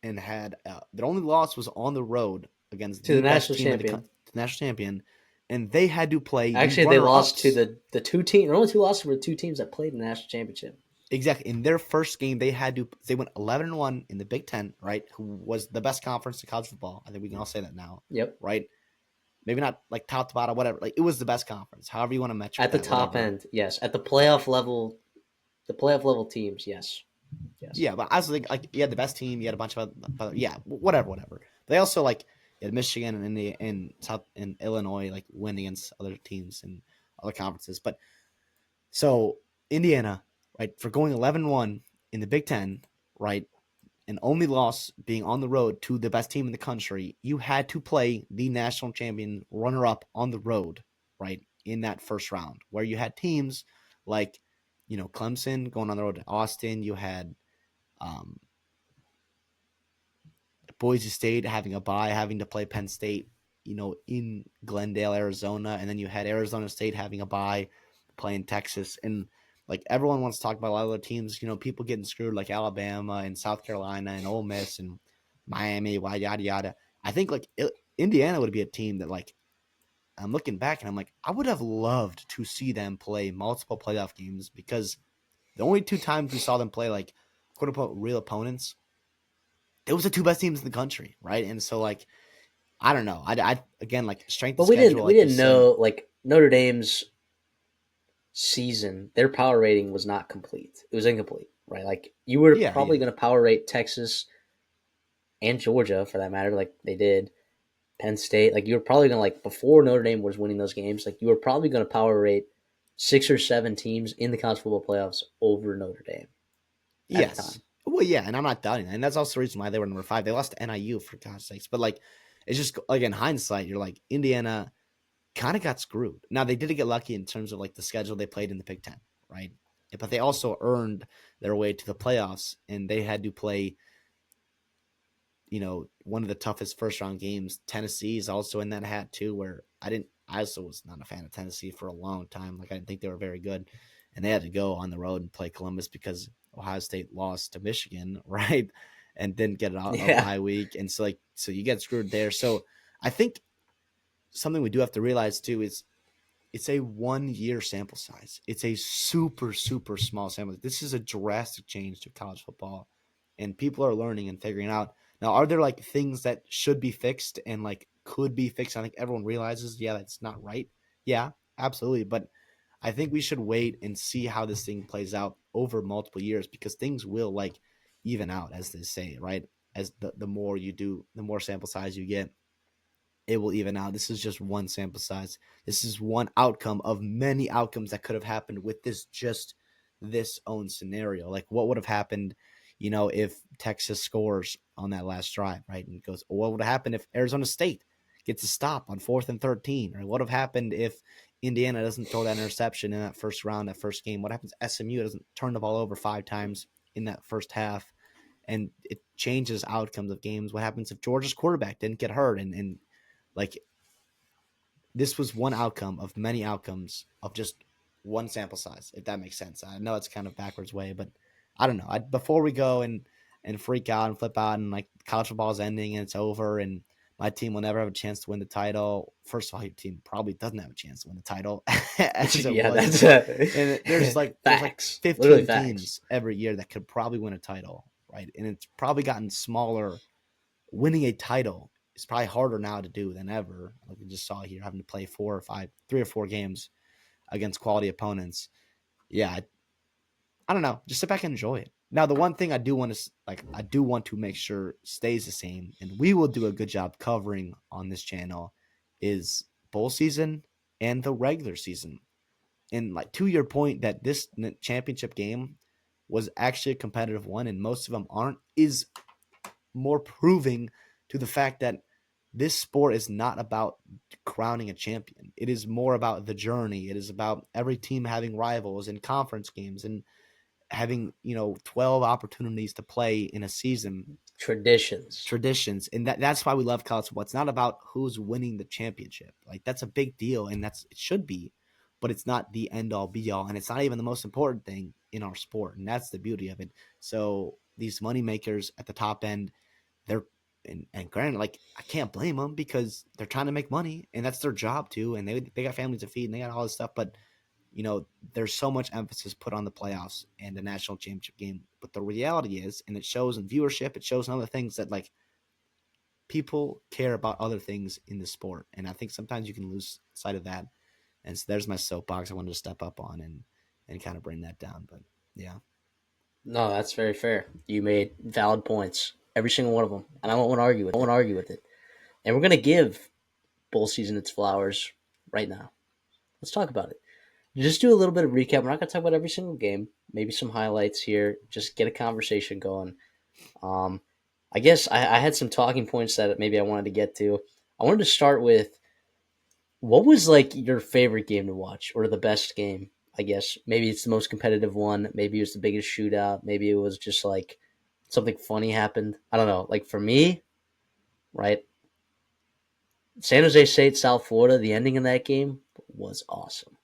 and had their only loss was on the road against To the the best national team champion. the national champion, and they had to play the Actually, they runner lost to ups. the two teams. The only two losses were two teams that played in the national championship. Exactly. In their first game, they went 11-1 in the Big Ten, right? Who was the best conference in college football? I think we can all say that now, Yep. right? Maybe not like top to bottom, whatever. Like it was the best conference. However you want to metric At the that, top whatever. end, yes. At the playoff level teams, yes. Yes. Yeah, but I was like you had the best team. You had a bunch of yeah, whatever. They also like you had Michigan and South and Illinois like win against other teams and other conferences. But so Indiana, right, for going 11-1 in the Big Ten, right, and only loss being on the road to the best team in the country, you had to play the national champion runner up on the road, right, in that first round, where you had teams like, Clemson going on the road to Austin. You had um, Boise State having a bye, having to play Penn State, in Glendale, Arizona, and then you had Arizona State having a bye, playing Texas, and like everyone wants to talk about a lot of the teams, people getting screwed like Alabama and South Carolina and Ole Miss and Miami, yada yada. I think like Indiana would be a team that like I'm looking back and I'm like I would have loved to see them play multiple playoff games because the only two times we saw them play like quote unquote real opponents, it was the two best teams in the country, right? And so like I don't know. I again like strength But of we didn't schedule, we like you didn't said. know like Notre Dame's season, their power rating was not complete. It was incomplete, right? Like you were Yeah, probably yeah, going to power rate Texas and Georgia for that matter, like they did. Penn State, like you were probably gonna like before Notre Dame was winning those games, like you were probably gonna power rate 6 or 7 teams in the college football playoffs over Notre Dame at the yes. time. Well, yeah, and I'm not doubting that. And that's also the reason why they were number 5. They lost to NIU for God's sakes. But like, it's just like in hindsight, you're like Indiana kind of got screwed. Now they did get lucky in terms of like the schedule they played in the Big Ten, right? But they also earned their way to the playoffs, and they had to play one of the toughest first round games. Tennessee is also in that hat too, where I also was not a fan of Tennessee for a long time. Like I didn't think they were very good. And they had to go on the road and play Columbus because Ohio State lost to Michigan, right? And didn't get a Yeah. bye week. And so you get screwed there. So I think something we do have to realize too is it's a 1 year sample size. It's a super, super small sample. This is a drastic change to college football, and people are learning and figuring out. Now, are there like things that should be fixed and like could be fixed? I think everyone realizes, yeah, that's not right. Yeah, absolutely. But I think we should wait and see how this thing plays out over multiple years because things will like even out, as they say, right? As the more you do, the more sample size you get, it will even out. This is just one sample size. This is one outcome of many outcomes that could have happened with this own scenario. Like what would have happened, if Texas scores on that last drive, right? And goes, what would have happened if Arizona State gets a stop on 4th and 13? Or what would have happened if Indiana doesn't throw that interception in that first round, that first game? What happens if SMU doesn't turn the ball over 5 times in that first half? And it changes outcomes of games. What happens if Georgia's quarterback didn't get hurt and like this was one outcome of many outcomes of just one sample size, if that makes sense. I know it's kind of backwards way, but I don't know. Before we go and freak out and flip out and like college football is ending and it's over and my team will never have a chance to win the title. First of all, your team probably doesn't have a chance to win the title as it Yeah, was. that's And there's like facts. Literally 15 facts. teams every year that could probably win a title, right? And it's probably gotten smaller. Winning a title is probably harder now to do than ever. Like we just saw here, having to play 3 or 4 games against quality opponents. Yeah, I don't know. Just sit back and enjoy it. Now, the one thing I do want to make sure stays the same, and we will do a good job covering on this channel, is bowl season and the regular season. And like to your point that this championship game was actually a competitive one, and most of them aren't, is more proving to the fact that this sport is not about crowning a champion. It is more about the journey. It is about every team having rivals in conference games and having, 12 opportunities to play in a season. Traditions. traditions, and that's why we love college football. It's not about who's winning the championship. Like that's a big deal, and it should be, but it's not the end all be all, and it's not even the most important thing in our sport, and that's the beauty of it. So these money makers at the top end, they're and granted, like I can't blame them because they're trying to make money, and that's their job too, and they got families to feed, and they got all this stuff, but there's so much emphasis put on the playoffs and the national championship game. But the reality is, and it shows in viewership, it shows in other things that like people care about other things in the sport. And I think sometimes you can lose sight of that. And so there's my soapbox I wanted to step up on and kind of bring that down. But yeah. No, that's very fair. You made valid points, every single one of them, and I won't argue with it. And we're gonna give bowl season its flowers right now. Let's talk about it. Just do a little bit of recap. We're not gonna talk about every single game. Maybe some highlights here. Just get a conversation going. Um, I guess I had some talking points that maybe I wanted to get to. I wanted to start with what was like your favorite game to watch or the best game? I guess maybe it's the most competitive one. Maybe it was the biggest shootout. Maybe it was just like something funny happened. I don't know. Like for me, right? San Jose State, South Florida, the ending of that game was awesome.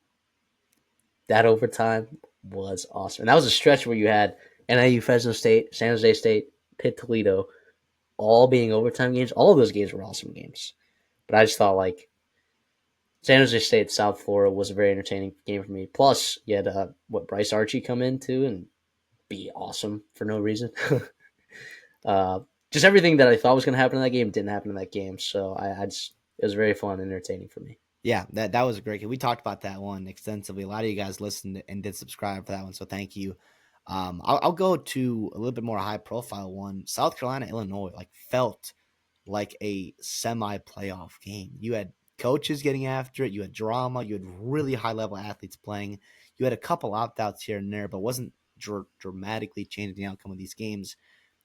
That overtime was awesome. And that was a stretch where you had NIU, Fresno State, San Jose State, Pitt, Toledo, all being overtime games. All of those games were awesome games. But I just thought like San Jose State, South Florida was a very entertaining game for me. Plus, you had Bryce Archie come in too and be awesome for no reason. uh, just everything that I thought was going to happen in that game didn't happen in that game. So I just it was very fun and entertaining for me. Yeah, that was a great game. We talked about that one extensively. A lot of you guys listened and did subscribe for that one, so thank you. I'll go to a little bit more high profile one. South Carolina, Illinois, like felt like a semi playoff game. You had coaches getting after it. You had drama. You had really high level athletes playing. You had a couple opt outs here and there, but wasn't dramatically changing the outcome of these games.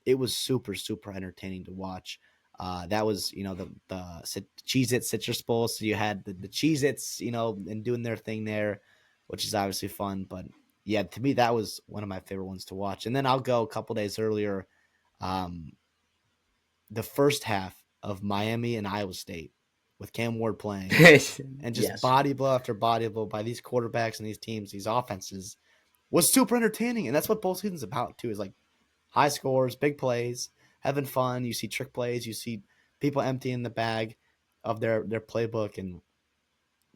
It was super super entertaining to watch. That was the Cheez-It Citrus Bowl, so you had the Cheez-Its and doing their thing there, which is obviously fun. But yeah, to me that was one of my favorite ones to watch. And then I'll go a couple days earlier, um, the first half of Miami and Iowa State with Cam Ward playing, and just Yes. body blow after body blow by these quarterbacks and these teams, these offenses was super entertaining. And that's what bowl season's about too, is like high scores, big plays, having fun. You see trick plays, you see people emptying the bag of their playbook, and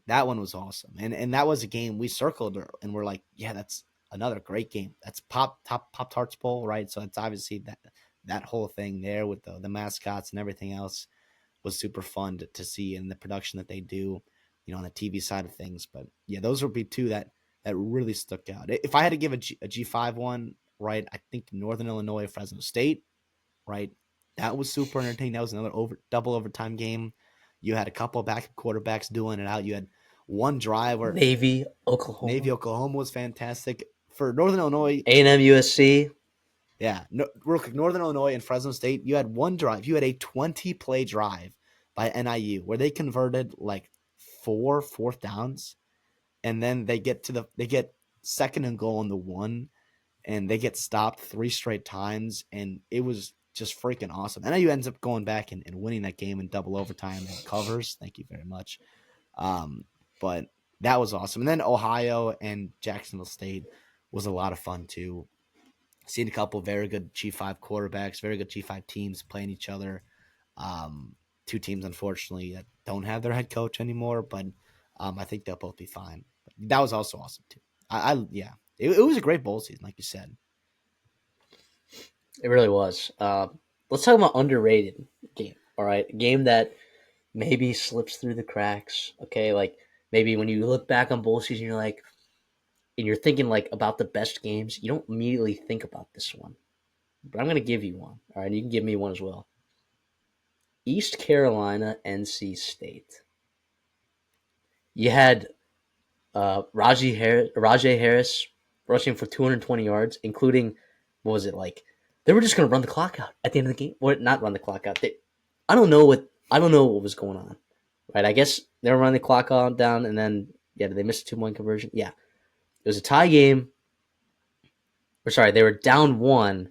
that one was awesome. And that was a game we circled and we're like, yeah, that's another great game. That's Pop Tarts Bowl, right? So it's obviously that whole thing there with the mascots and everything else was super fun to see in the production that they do, on the TV side of things. But yeah, those would be two that really stuck out. If I had to give a G5 one, right, I think Northern Illinois, Fresno State, right, that was super entertaining. That was another double overtime game. You had a couple of backup quarterbacks doing it out. You had one drive where Navy, Navy, Oklahoma, Oklahoma was fantastic. For Northern Illinois, A&M, USC. yeah, no, real quick, Northern Illinois and Fresno State, you had one drive. You had a 20-play drive by NIU where they converted like four fourth downs, and then they get second and goal on the one, and they get stopped three straight times, and it was just freaking awesome. NIU ends up going back and winning that game in double overtime and covers. Thank you very much. But that was awesome. And then Ohio and Jacksonville State was a lot of fun too. Seen a couple of very good G5 quarterbacks, very good G5 teams playing each other. Two teams, unfortunately, that don't have their head coach anymore, but I think they'll both be fine. But that was also awesome too. Yeah, it was a great bowl season, like you said. It really was. Let's talk about underrated game. All right, a game that maybe slips through the cracks. Okay, like maybe when you look back on bowl season, you're like, and you're thinking like about the best games. You don't immediately think about this one, but I'm gonna give you one. All right, you can give me one as well. East Carolina, NC State. You had Rajay Harris rushing for 220 yards, including what was it like? They were just going to run the clock out at the end of the game, or not run the clock out. I don't know what was going on. Right? I guess they were running the clock out down, and then did they miss a 2-point conversion? Yeah, it was a tie game. Or sorry, they were down one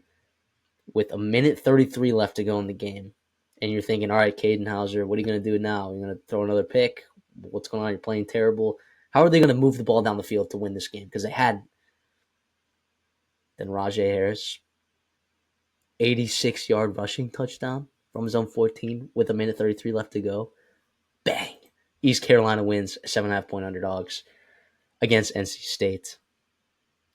with a minute 33 left to go in the game. And you're thinking, all right, Caden Hauser, what are you going to do now? You're going to throw another pick? What's going on? You're playing terrible. How are they going to move the ball down the field to win this game? Because they had then Rajay Harris, 86-yard rushing touchdown from his own 14 with a minute 33 left to go. Bang! East Carolina wins 7.5-point underdogs against NC State.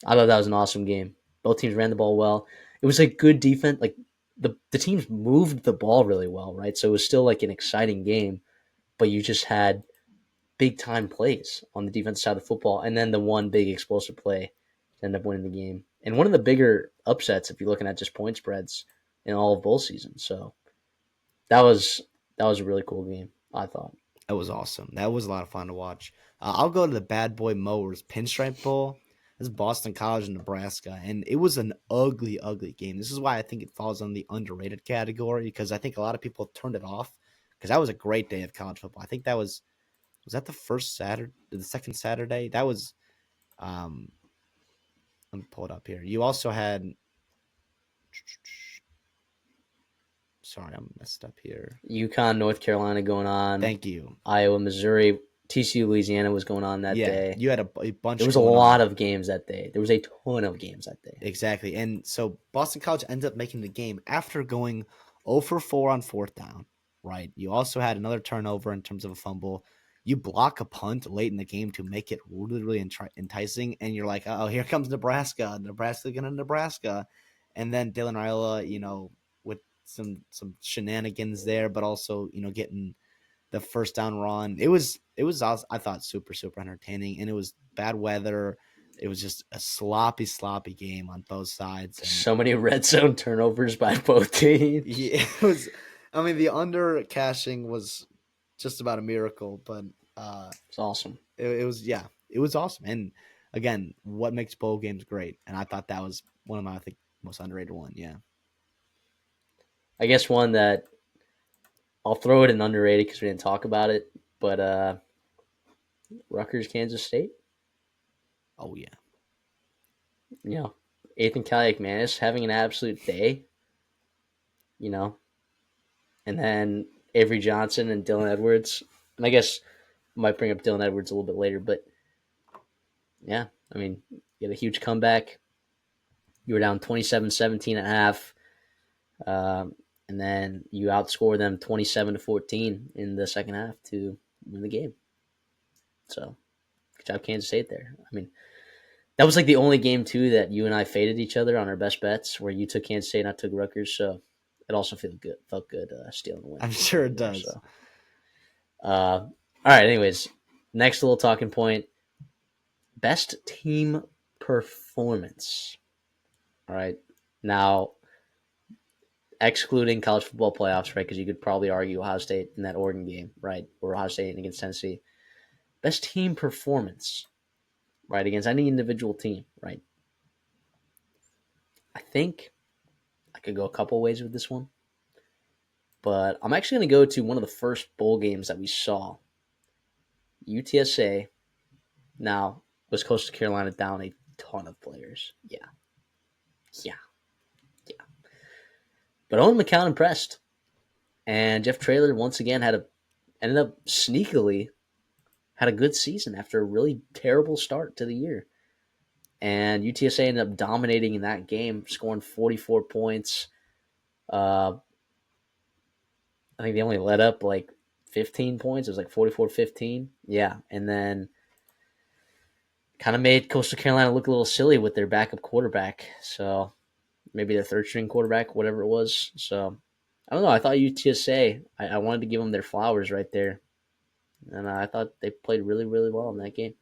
I thought that was an awesome game. Both teams ran the ball well. It was a good defense. Like the teams moved the ball really well, right? So it was still like an exciting game, but you just had big time plays on the defensive side of the football, and then the one big explosive play to end up winning the game. And one of the bigger upsets, if you're looking at just point spreads in all of bowl season. So that was a really cool game, I thought. That was awesome. That was a lot of fun to watch. I'll go to the Bad Boy Mowers Pinstripe Bowl. This is Boston College in Nebraska, and it was an ugly, ugly game. This is why I think it falls on the underrated category because I think a lot of people turned it off because that was a great day of college football. I think that was that the first Saturday, the second Saturday? That was let me pull it up here. You also had sorry, I'm messed up here. UConn, North Carolina going on. Thank you. Iowa, Missouri, TCU, Louisiana was going on that Yeah, day. you had a bunch. There was a going lot on. of games that day. There was a ton of games that day. Exactly. And so Boston College ends up making the game after going 0 for 4 on fourth down, right? You also had another turnover in terms of a fumble. You block a punt late in the game to make it really, really enticing. And you're like, oh, here comes Nebraska. Nebraska going to Nebraska. And then Dylan Raiola, with some shenanigans there, but also, getting the first down run. It was I thought super super entertaining, and it was bad weather. It was just a sloppy game on both sides, and So many red zone turnovers by both teams. yeah, it was. I mean, the under cashing was just about a miracle, but It's awesome. it was it was awesome. And again, what makes bowl games great? And I thought that was one of my most underrated one. Yeah, I guess one that I'll throw it in underrated because we didn't talk about it, but Rutgers, Kansas State. oh yeah, You know, Ethan Kaliakmanis having an absolute day. You know, and then Avery Johnson and Dylan Edwards. And I guess I might bring up Dylan Edwards a little bit later, but yeah, I mean, you had a huge comeback. You were down 27-17 at half. And then you outscore them 27-14 in the second half to win the game. So, good job, Kansas State there. I mean, that was like the only game, too, that you and I faded each other on our best bets, where you took Kansas State and I took Rutgers. So, it also felt good stealing the win. I'm sure it There, does. so. All right, anyways, next little talking point. Best team performance. All right. Now, excluding college football playoffs, right? Because you could probably argue Ohio State in that Oregon game, right? Or Ohio State against Tennessee. Best team performance, right? Against any individual team, right? I think I could go a couple ways with this one. But I'm actually going to go to one of the first bowl games that we saw. UTSA. Now, was Coastal Carolina down a ton of players? Yeah. Yeah. Yeah. But Owen McCown impressed. And Jeff Traylor once again ended up sneakily had a good season after a really terrible start to the year. And UTSA ended up dominating in that game, scoring 44 points. I think they only let up like 15 points. It was like 44-15. Yeah. And then kind of made Coastal Carolina look a little silly with their backup quarterback. So maybe their third string quarterback, whatever it was. So I don't know. I thought UTSA, I wanted to give them their flowers right there. And I thought they played really, really well in that game.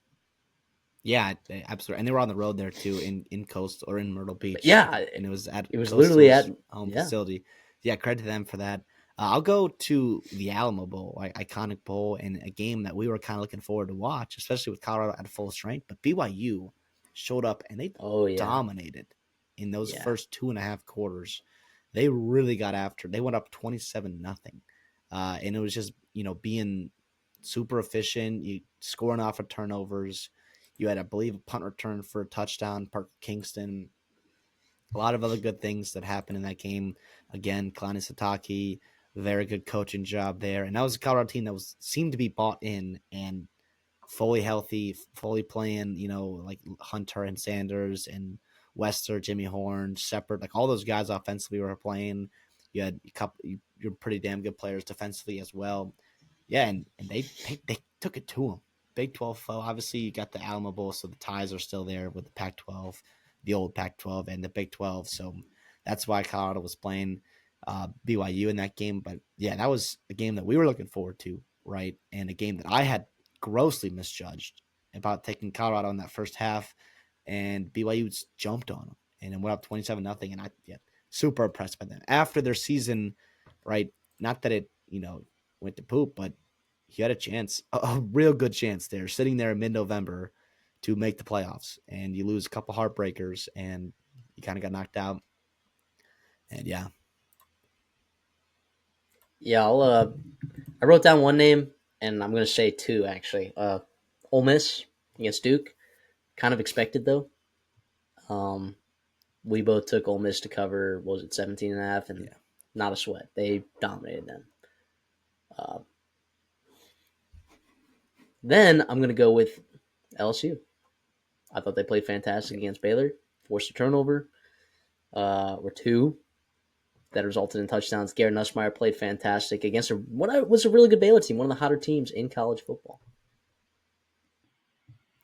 Yeah, absolutely. And they were on the road there too, in Coast or in Myrtle Beach. But yeah, And it was at it was Coastal's literally at home yeah. facility. Yeah, credit to them for that. I'll go to the Alamo Bowl, iconic bowl, and a game that we were kind of looking forward to watch, especially with Colorado at full strength. But BYU showed up and they Oh yeah, dominated in those yeah. first 2.5 quarters. They really got after. They went up 27-0, and it was just being super efficient. You scoring off of turnovers. You had, I believe, a punt return for a touchdown. Parker Kingston. a lot of other good things that happened in that game. Again, Kalani Satake, very good coaching job there. And that was a Colorado team that was seemed to be bought in and fully healthy, fully playing, like Hunter and Sanders and Wester, Jimmy Horn, Shepard, like all those guys offensively were playing. You had a couple, you're pretty damn good players defensively as well. Yeah, and they took it to them. Big 12 foe. Obviously, you got the Alamo Bowl, so the ties are still there with the Pac 12, the old Pac 12, and the Big 12. So that's why Colorado was playing BYU in that game. But yeah, that was a game that we were looking forward to, right? And a game that I had grossly misjudged about taking Colorado in that first half, and BYU jumped on them and it went up 27-0. And super impressed by them after their season, right? Not that it went to poop, but he had a chance, a real good chance there, sitting there in mid-November to make the playoffs, and you lose a couple heartbreakers, and you kind of got knocked out. And yeah, Yeah, I wrote down one name, and I'm gonna say two actually. Ole Miss against Duke, kind of expected though. Um, we both took Ole Miss to cover. What was it 17 and a half, and yeah, not a sweat. They dominated them. Uh, then I'm gonna go with LSU. I thought they played fantastic against Baylor. Forced a turnover, or two that resulted in touchdowns. Garrett Nussmeier played fantastic against what was a really good Baylor team, one of the hotter teams in college football.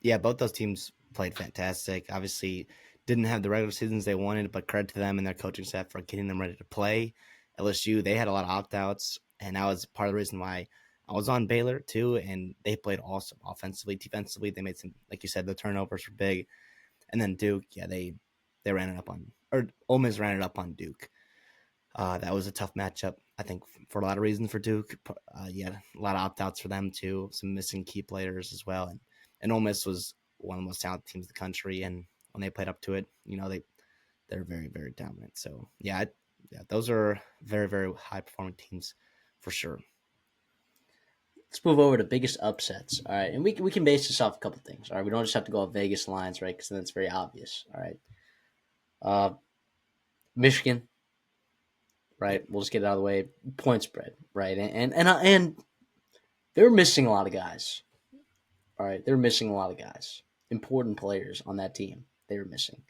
yeah. Both those teams played fantastic. Obviously, didn't have the regular seasons they wanted, but credit to them and their coaching staff for getting them ready to play. LSU, they had a lot of opt outs, and that was part of the reason why I was on Baylor too. And they played awesome offensively, defensively. They made some, like you said, the turnovers were big. And then Duke, yeah, they ran it up on, or Ole Miss ran it up on Duke. That was a tough matchup, I think, for a lot of reasons for Duke. Yeah, a lot of opt outs for them too, some missing key players as well. And Ole Miss was one of the most talented teams in the country, and when they played up to it, they're very very dominant. So yeah, those are very very high performing teams for sure. Let's move over to biggest upsets. All right, and we can base this off a couple things. All right, we don't just have to go off Vegas lines, right? Because then it's very obvious. All right, uh, Michigan, right? Yep. We'll just get it out of the way. Point spread, right? And they're missing a lot of guys. All right, they're missing a lot of guys, important players on that team. They were missing,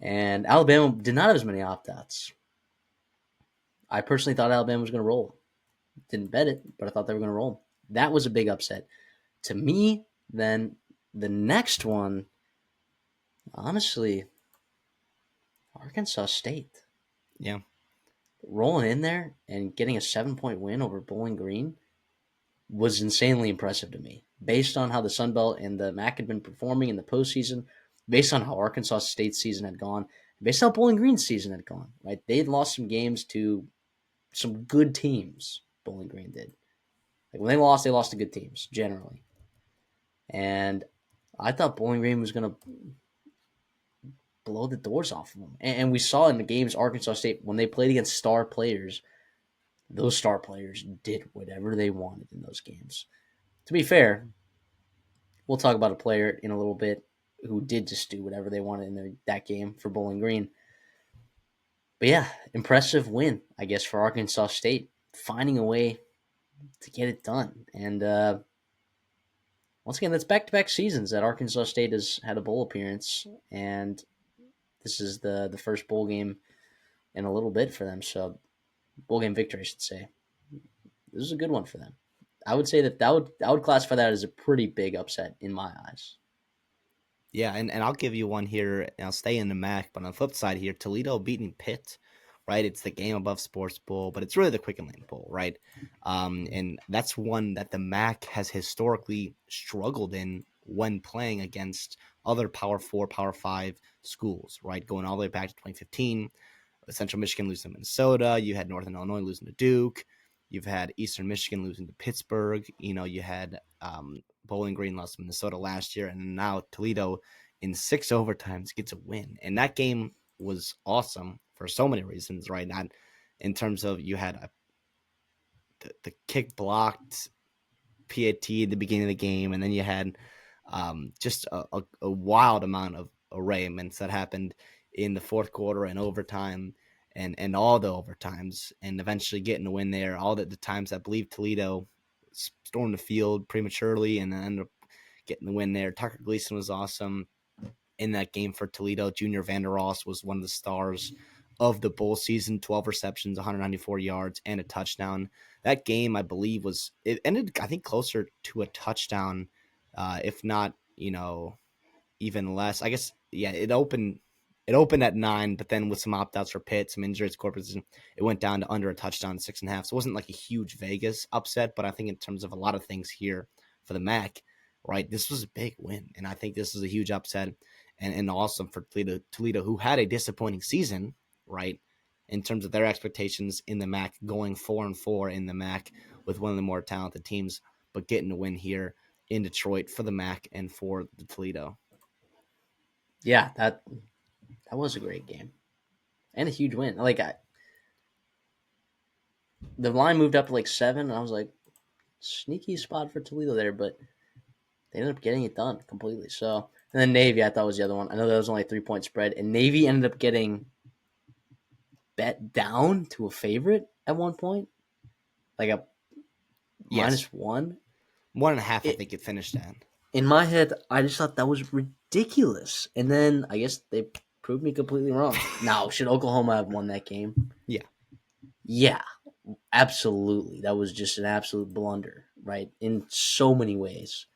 and Alabama did not have as many opt outs. I personally thought Alabama was going to roll. Didn't bet it, but I thought they were going to roll. That was a big upset to me. Then the next one, honestly, Arkansas State Yeah. rolling in there and getting a 7-point win over Bowling Green was insanely impressive to me. Based on how the Sun Belt and the MAC had been performing in the postseason, based on how Arkansas State's season had gone, based on how Bowling Green's season had gone, right? They'd lost some games to some good teams. Bowling Green did. Like when they lost to good teams generally. And I thought Bowling Green was going to blow the doors off of them. And we saw in the games Arkansas State when they played against star players, those star players did whatever they wanted in those games. To be fair, we'll talk about a player in a little bit who did just do whatever they wanted in that game for Bowling Green. But yeah, impressive win, I guess, for Arkansas State, finding a way to get it done. And once again, that's back-to-back seasons that Arkansas State has had a bowl appearance, and this is the first bowl game in a little bit for them. So bowl game victory, I should say. This is a good one for them. I would say I would classify that as a pretty big upset in my eyes. Yeah, and I'll give you one here, and I'll stay in the MAC, but on the flip side here, Toledo beating Pitt, right? It's the game above Sports Bowl, but it's really the Quicken Lane Bowl, right? And that's one that the MAC has historically struggled in when playing against other Power Four, Power Five schools, right? Going all the way back to 2015, Central Michigan losing to Minnesota, you had Northern Illinois losing to Duke, you've had Eastern Michigan losing to Pittsburgh, you had Bowling Green lost to Minnesota last year, and now Toledo in 6 overtimes gets a win. And that game was awesome for so many reasons, right? Not in terms of you had the kick blocked PAT at the beginning of the game, and then you had just a wild amount of arraignments that happened in the fourth quarter and overtime and all the overtimes and eventually getting a win there. All the times I believe Toledo stormed the field prematurely and then ended up getting the win there. Tucker Gleason was awesome in that game for Toledo. Junior Vander Ross was one of the stars of the bowl season, 12 receptions, 194 yards, and a touchdown. That game, I believe, it ended, I think, closer to a touchdown, if not, even less. I guess, yeah, it opened at 9, but then with some opt-outs for Pitt, some injuries, corpus, it went down to under a touchdown, 6.5. So it wasn't like a huge Vegas upset, but I think in terms of a lot of things here for the MAC, right, this was a big win, and I think this is a huge upset and awesome for Toledo, who had a disappointing season, right, in terms of their expectations in the MAC, going 4-4 in the MAC with one of the more talented teams, but getting a win here in Detroit for the MAC and for the Toledo. Yeah, that was a great game and a huge win. The line moved up to like 7, and I was like, sneaky spot for Toledo there, but they ended up getting it done completely. So, and then Navy, I thought was the other one. I know that was only a 3-point spread, and Navy ended up getting bet down to a favorite at one point, like a Yes, -1. 1.5. I It, think it finished at. in my head, I just thought that was ridiculous, and then I guess they proved me completely wrong. Now, should Oklahoma have won that game? Yeah, Yeah, absolutely. That was just an absolute blunder, right? In so many ways.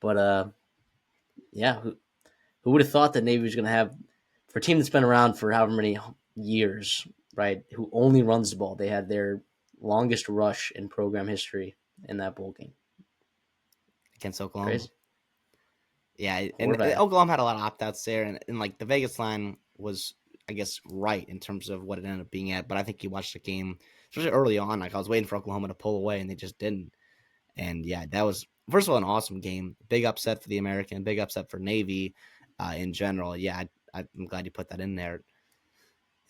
But yeah, who would have thought that Navy was going to have, for a team that's been around for however many years, right? Who only runs the ball? They had their longest rush in program history in that bowl game. against Oklahoma. Crazy. Yeah, Poor and bad. Oklahoma had a lot of opt outs there, and like the Vegas line was, I guess, right in terms of what it ended up being at. But I think you watched the game, especially early on. Like I was waiting for Oklahoma to pull away, and they just didn't. And yeah, that was first of all an awesome game. Big upset for the American, big upset for Navy in general. Yeah, I'm glad you put that in there.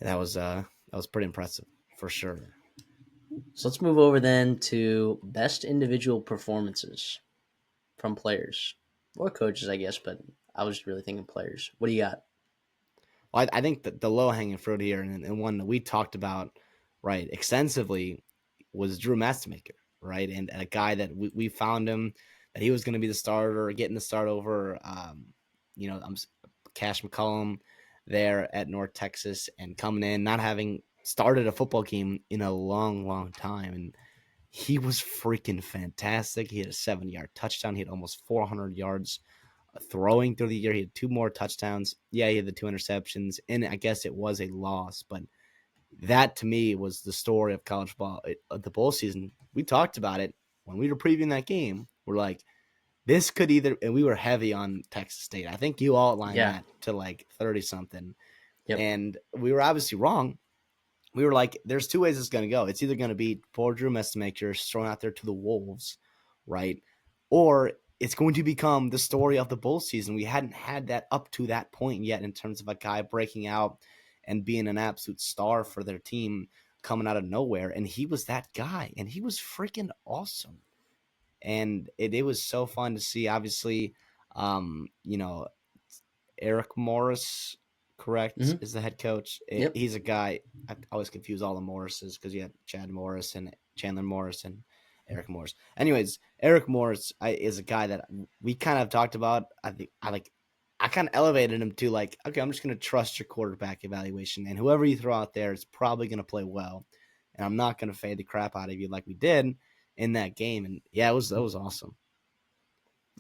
That was pretty impressive for sure. So let's move over then to best individual performances from players or coaches, I guess. But I was really thinking players. What do you got? Well, I think that the low hanging fruit here, and one that we talked about right extensively, was Drew Mastemaker, right, and a guy that we found him that he was going to be the starter, getting the start over, I'm Cash McCollum there at North Texas, and coming in not having started a football game in a long, long time, and he was freaking fantastic. He had a 7-yard touchdown. He had almost 400 yards throwing through the year. He had 2 more touchdowns. Yeah, he had the 2 interceptions, and I guess it was a loss, but that to me was the story of college ball, the bowl season. We talked about it when we were previewing that game. We're like, this could either, and we were heavy on Texas State. I think you outlined Yeah. that to like 30 something, Yep. and we were obviously wrong. We were like, there's 2 ways it's going to go. It's either going to be poor Drew Messmaker thrown out there to the wolves, right? Or it's going to become the story of the bowl season. We hadn't had that up to that point yet in terms of a guy breaking out and being an absolute star for their team coming out of nowhere. And he was that guy, and he was freaking awesome. And it was so fun to see. Obviously, um, you know, Eric Morris, correct, Mm-hmm. is the head coach. Yep. He's a guy. I always confuse all the Morrises because you have Chad Morris and Chandler Morris and Eric Morris. Anyways, Eric Morris is a guy that we kind of talked about. I think I kind of elevated him to like, okay, I'm just going to trust your quarterback evaluation, and whoever you throw out there is probably going to play well, and I'm not going to fade the crap out of you like we did in that game. And yeah, that was awesome.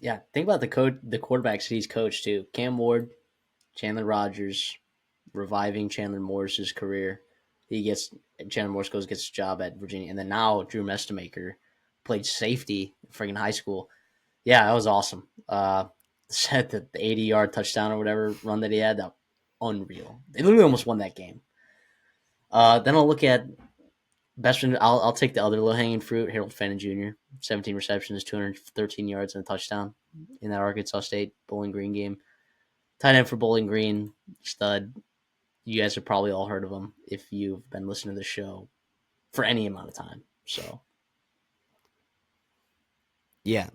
Yeah. Think about the quarterbacks he's coached too. Cam Ward, Chandler Rogers, reviving Chandler Morris's career. He gets Chandler Morris gets a job at Virginia, and then now Drew Mestemaker played safety in freaking high school. Yeah, that was awesome. Set the 80-yard touchdown or whatever run that he had, that unreal. They literally almost won that game. Then I'll look at best friend. I'll take the other low hanging fruit, Harold Fenton Jr. 17 receptions, 213 yards, and a touchdown in that Arkansas State Bowling Green game. Tight end for Bowling Green, stud. You guys have probably all heard of him if you've been listening to the show for any amount of time. So Yeah,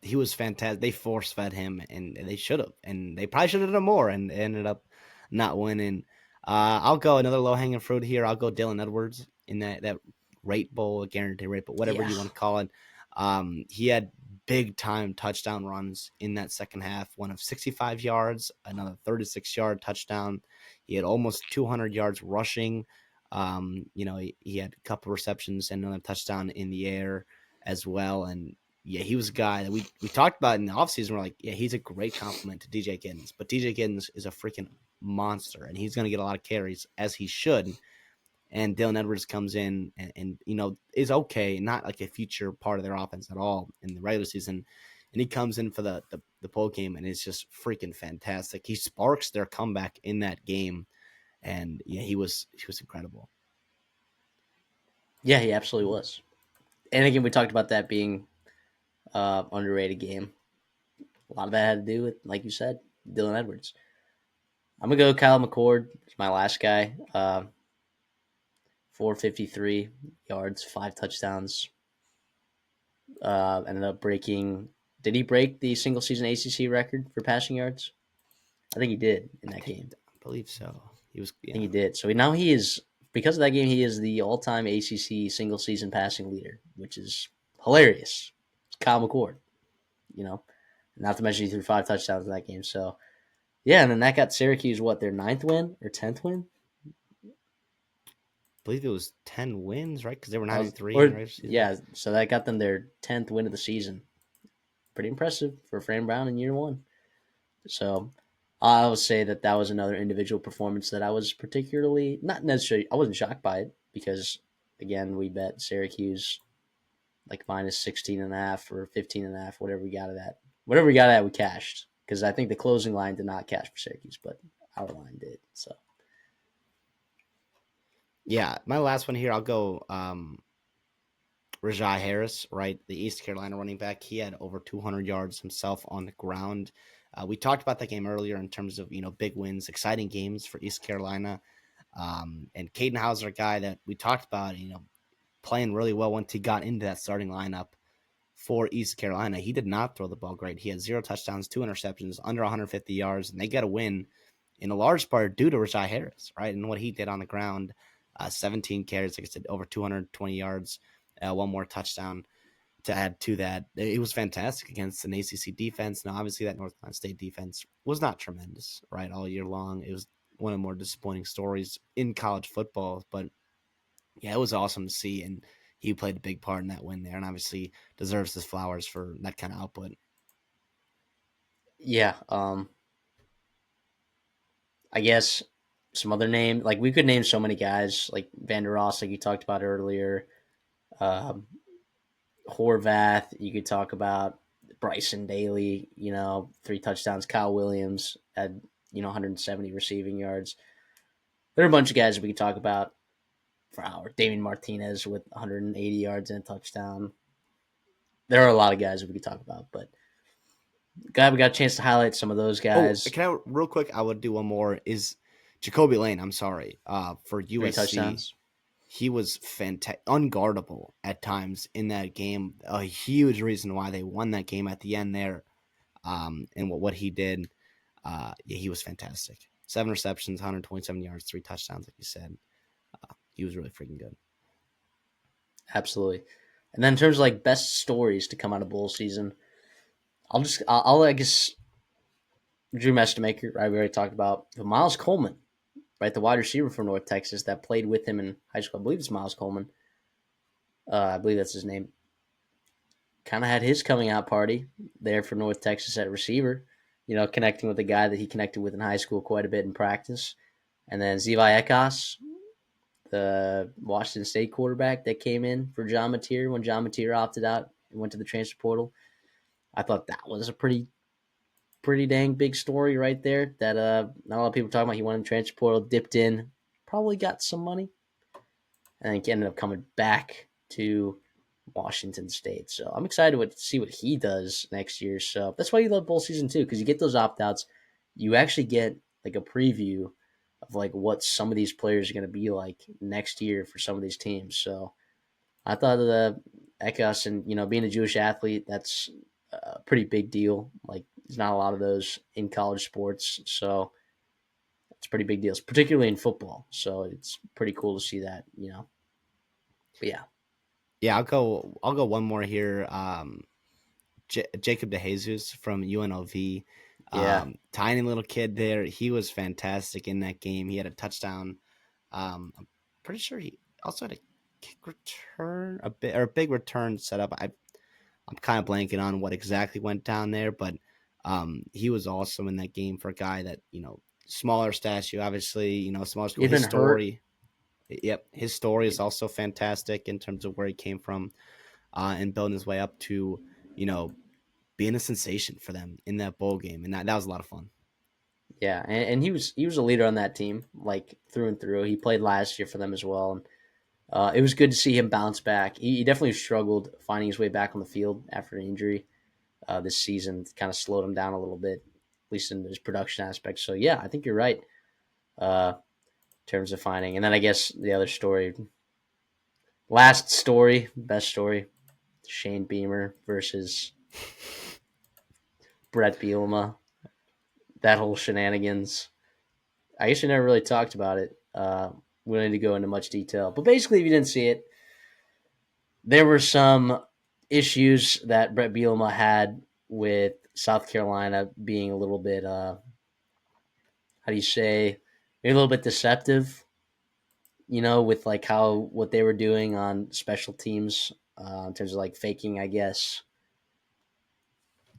he was fantastic. They force fed him, and they should have, and they probably should have done more, and ended up not winning. I'll go another low hanging fruit here. I'll go Dylan Edwards in that rate bowl, guarantee rate, but whatever Yeah. you want to call it. He had big time touchdown runs in that second half. One of 65 yards, another 36-yard touchdown. He had almost 200 yards rushing. He had a couple receptions and another touchdown in the air as well. And yeah, he was a guy that we talked about in the offseason. We're like, yeah, he's a great compliment to DJ Giddens, but DJ Giddens is a freaking monster, and he's going to get a lot of carries as he should. And Dylan Edwards comes in and is okay, not like a future part of their offense at all in the regular season. And he comes in for the bowl game, and it's just freaking fantastic. He sparks their comeback in that game, and yeah, he was incredible. Yeah, he absolutely was. And again, we talked about that being underrated game. A lot of that had to do with, like you said, Dylan Edwards. I'm gonna go Kyle McCord. He's my last guy. 453 yards, 5 touchdowns. Ended up breaking. Did he break the single season ACC record for passing yards? I think he did in that game. I believe so. He was, I think yeah. he did. So now he is, because of that game, he is the all-time ACC single season passing leader, which is hilarious. It's Kyle McCord, you know. Not to mention he threw 5 touchdowns in that game. So yeah, and then that got Syracuse their ninth win or 10th win? I believe it was 10 wins, right? Because they were That was 9-3 in the or regular season. yeah, so that got them their 10th win of the season. Pretty impressive for Fran Brown in year one. So I would say that was another individual performance that I was particularly not necessarily, I wasn't shocked by it because again we bet Syracuse like minus 16 and a half or 15 and a half, whatever we got it at. Whatever we got it at, we cashed because I think the closing line did not cash for Syracuse, but our line did. So Yeah, my last one here, I'll go Rajai Harris, right? The East Carolina running back. He had over 200 yards himself on the ground. We talked about that game earlier in terms of big wins, exciting games for East Carolina. And Caden Hauser, a guy that we talked about, playing really well once he got into that starting lineup for East Carolina. He did not throw the ball great. He had 0 touchdowns, 2 interceptions, under 150 yards, and they got a win in a large part due to Rajai Harris, right? And what he did on the ground, 17 carries, like I said, over 220 yards, one more touchdown to add to that. It was fantastic against an ACC defense. Now, obviously, that North Carolina State defense was not tremendous, right, all year long. It was one of the more disappointing stories in college football, but yeah, it was awesome to see, and he played a big part in that win there, and obviously deserves his flowers for that kind of output. yeah, I guess some other name like we could name so many guys like Vander Ross, like you talked about earlier. Um, Horvath, you could talk about Bryson Daly, 3 touchdowns. Kyle Williams had 170 receiving yards. There are a bunch of guys we could talk about for hours. Damian Martinez with 180 yards and a touchdown. There are a lot of guys we could talk about, but glad we got a chance to highlight some of those Oh, guys. can I real quick? I would do one more. Is Jacoby Lane? I'm sorry. For Three USC, touchdowns. he was fantastic, unguardable at times in that game. A huge reason why they won that game at the end there. And what he did, yeah, he was fantastic. 7 receptions, 127 yards, 3 touchdowns, like you said. He was really freaking good. Absolutely. And then in terms of like best stories to come out of bowl season, I'll I guess Drew Mestamaker, right? We already talked about, but Miles Coleman, right? The wide receiver from North Texas that played with him in high school. I believe it's Miles Coleman. I believe that's his name. Kind of had his coming out party there for North Texas at receiver, connecting with a guy that he connected with in high school quite a bit in practice. And then Zevi Ekos, the Washington State quarterback that came in for John Mateer when John Mateer opted out and went to the transfer portal. I thought that was a pretty dang big story right there that not a lot of people talking about. He went in the transfer portal, dipped in, probably got some money, and then ended up coming back to Washington State. So I'm excited to see what he does next year. So that's why you love bowl season too, because you get those opt outs. You actually get like a preview of like what some of these players are going to be like next year for some of these teams. So I thought the Ekos and being a Jewish athlete, that's a pretty big deal. Like there's not a lot of those in college sports. So It's pretty big deals, particularly in football. So it's pretty cool to see that, But yeah, Yeah, I'll go one more here. Jacob DeJesus from UNLV. yeah, Tiny little kid there. He was fantastic in that game. He had a touchdown. I'm pretty sure he also had a kick return, a big return set up. I'm kind of blanking on what exactly went down there, but he was awesome in that game for a guy that smaller statue, obviously, smaller school. he'd His been hurt. story, yep, his story is also fantastic in terms of where he came from and building his way up to you know being a sensation for them in that bowl game, and that was a lot of fun. Yeah, and he was a leader on that team, like through and through. He played last year for them as well, and it was good to see him bounce back. He definitely struggled finding his way back on the field after an injury. This season kind of slowed him down a little bit, at least in his production aspect. So yeah, I think you're right in terms of finding. And then I guess the other story, last story, best story, Shane Beamer versus Brett Bielema. That whole shenanigans. I guess we never really talked about it. We don't need to go into much detail, but basically, if you didn't see it, there were some issues that Brett Bielema had with South Carolina being a little bit, how do you say, maybe a little bit deceptive, with like how what they were doing on special teams in terms of like faking, I guess.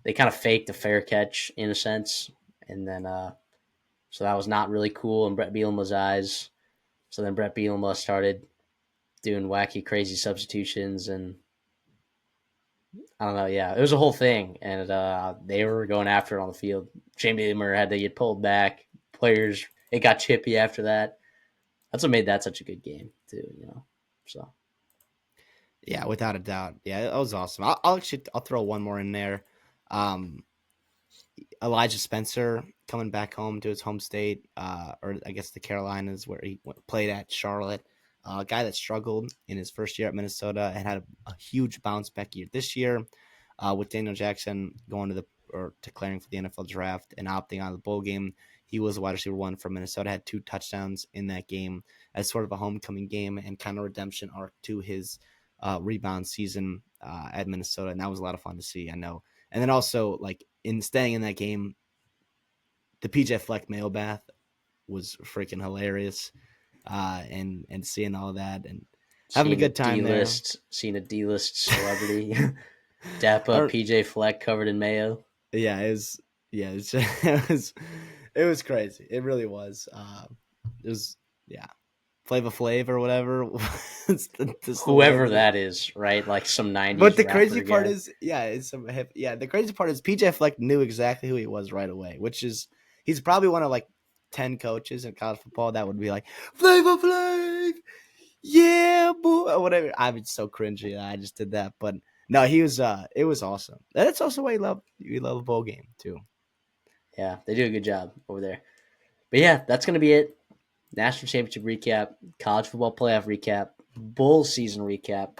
They kind of faked a fair catch in a sense. And then, so that was not really cool in Brett Bielema's eyes. So then Brett Bielema started doing wacky, crazy substitutions, and I don't know. Yeah, it was a whole thing, and they were going after it on the field. Shane Beamer had to get pulled back. Players, it got chippy after that. That's what made that such a good game, too. So Yeah, without a doubt. Yeah, that was awesome. I'll throw one more in there. Um, Elijah Spencer coming back home to his home state, or I guess the Carolinas, where he played at Charlotte. A guy that struggled in his first year at Minnesota and had a huge bounce back year this year, with Daniel Jackson going to the or declaring for the NFL draft and opting out of the bowl game. He was a wide receiver one for Minnesota, had 2 touchdowns in that game as sort of a homecoming game and kind of redemption arc to his rebound season at Minnesota, and that was a lot of fun to see. I know, and then also like in staying in that game, the PJ Fleck mail bath was freaking hilarious, and seeing all that and having a good time there. seeing a D-list celebrity dap up Or PJ Fleck covered in mayo. yeah, it was crazy. It really was. It was yeah, Flava Flav or whatever. It's the Whoever celebrity. that is, right? Like some But '90s the rapper crazy part guy. is, yeah, it's some hip. Yeah, the crazy part is PJ Fleck knew exactly who he was right away, which is he's probably one of like 10 coaches in college football that would be like Flava Flav, yeah, boy, or whatever. I'm so cringy. I just did that, but no, he was. It was awesome. That's also why you love a bowl game too. Yeah, they do a good job over there. But yeah, that's gonna be it. National championship recap, college football playoff recap, bowl season recap.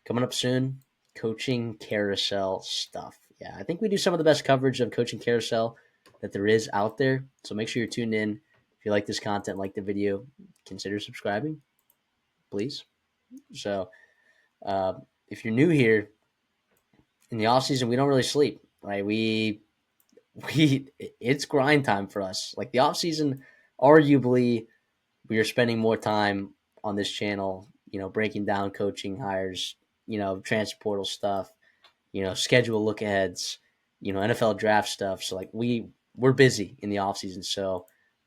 Coming up soon, coaching carousel stuff. Yeah, I think we do some of the best coverage of coaching carousel that there is out there. So make sure you're tuned in. If you like this content, like the video, consider subscribing, please. So uh, if you're new here in the off season, we don't really sleep, right? We it's grind time for us. Like the off season, arguably we are spending more time on this channel, breaking down coaching hires, transfer portal stuff, schedule look aheads, NFL draft stuff. So like we're busy in the off season. So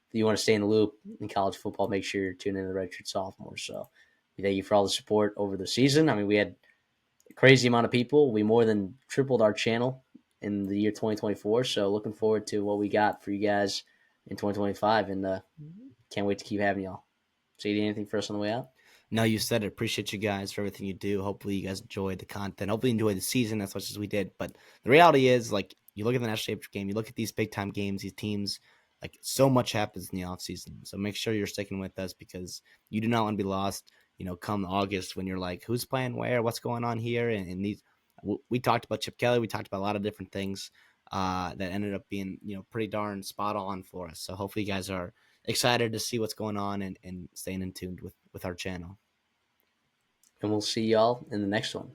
if you want to stay in the loop in college football, make sure you're tuning in to the Redshirt Sophomore. So we thank you for all the support over the season. I mean, we had a crazy amount of people. We more than tripled our channel in the year 2024. So looking forward to what we got for you guys in 2025, and can't wait to keep having y'all. So, you anything for us on the way out? No, you said it. Appreciate you guys for everything you do. Hopefully, you guys enjoyed the content. Hopefully, you enjoyed the season as much as we did. But the reality is, like, you look at the national championship game, you look at these big time games, these teams, like, so much happens in the offseason. So make sure you're sticking with us because you do not want to be lost, come August when you're like, who's playing where, what's going on here. And these, we talked about Chip Kelly, we talked about a lot of different things that ended up being, pretty darn spot on for us. So hopefully, you guys are excited to see what's going on and staying in tuned with our channel. And we'll see y'all in the next one.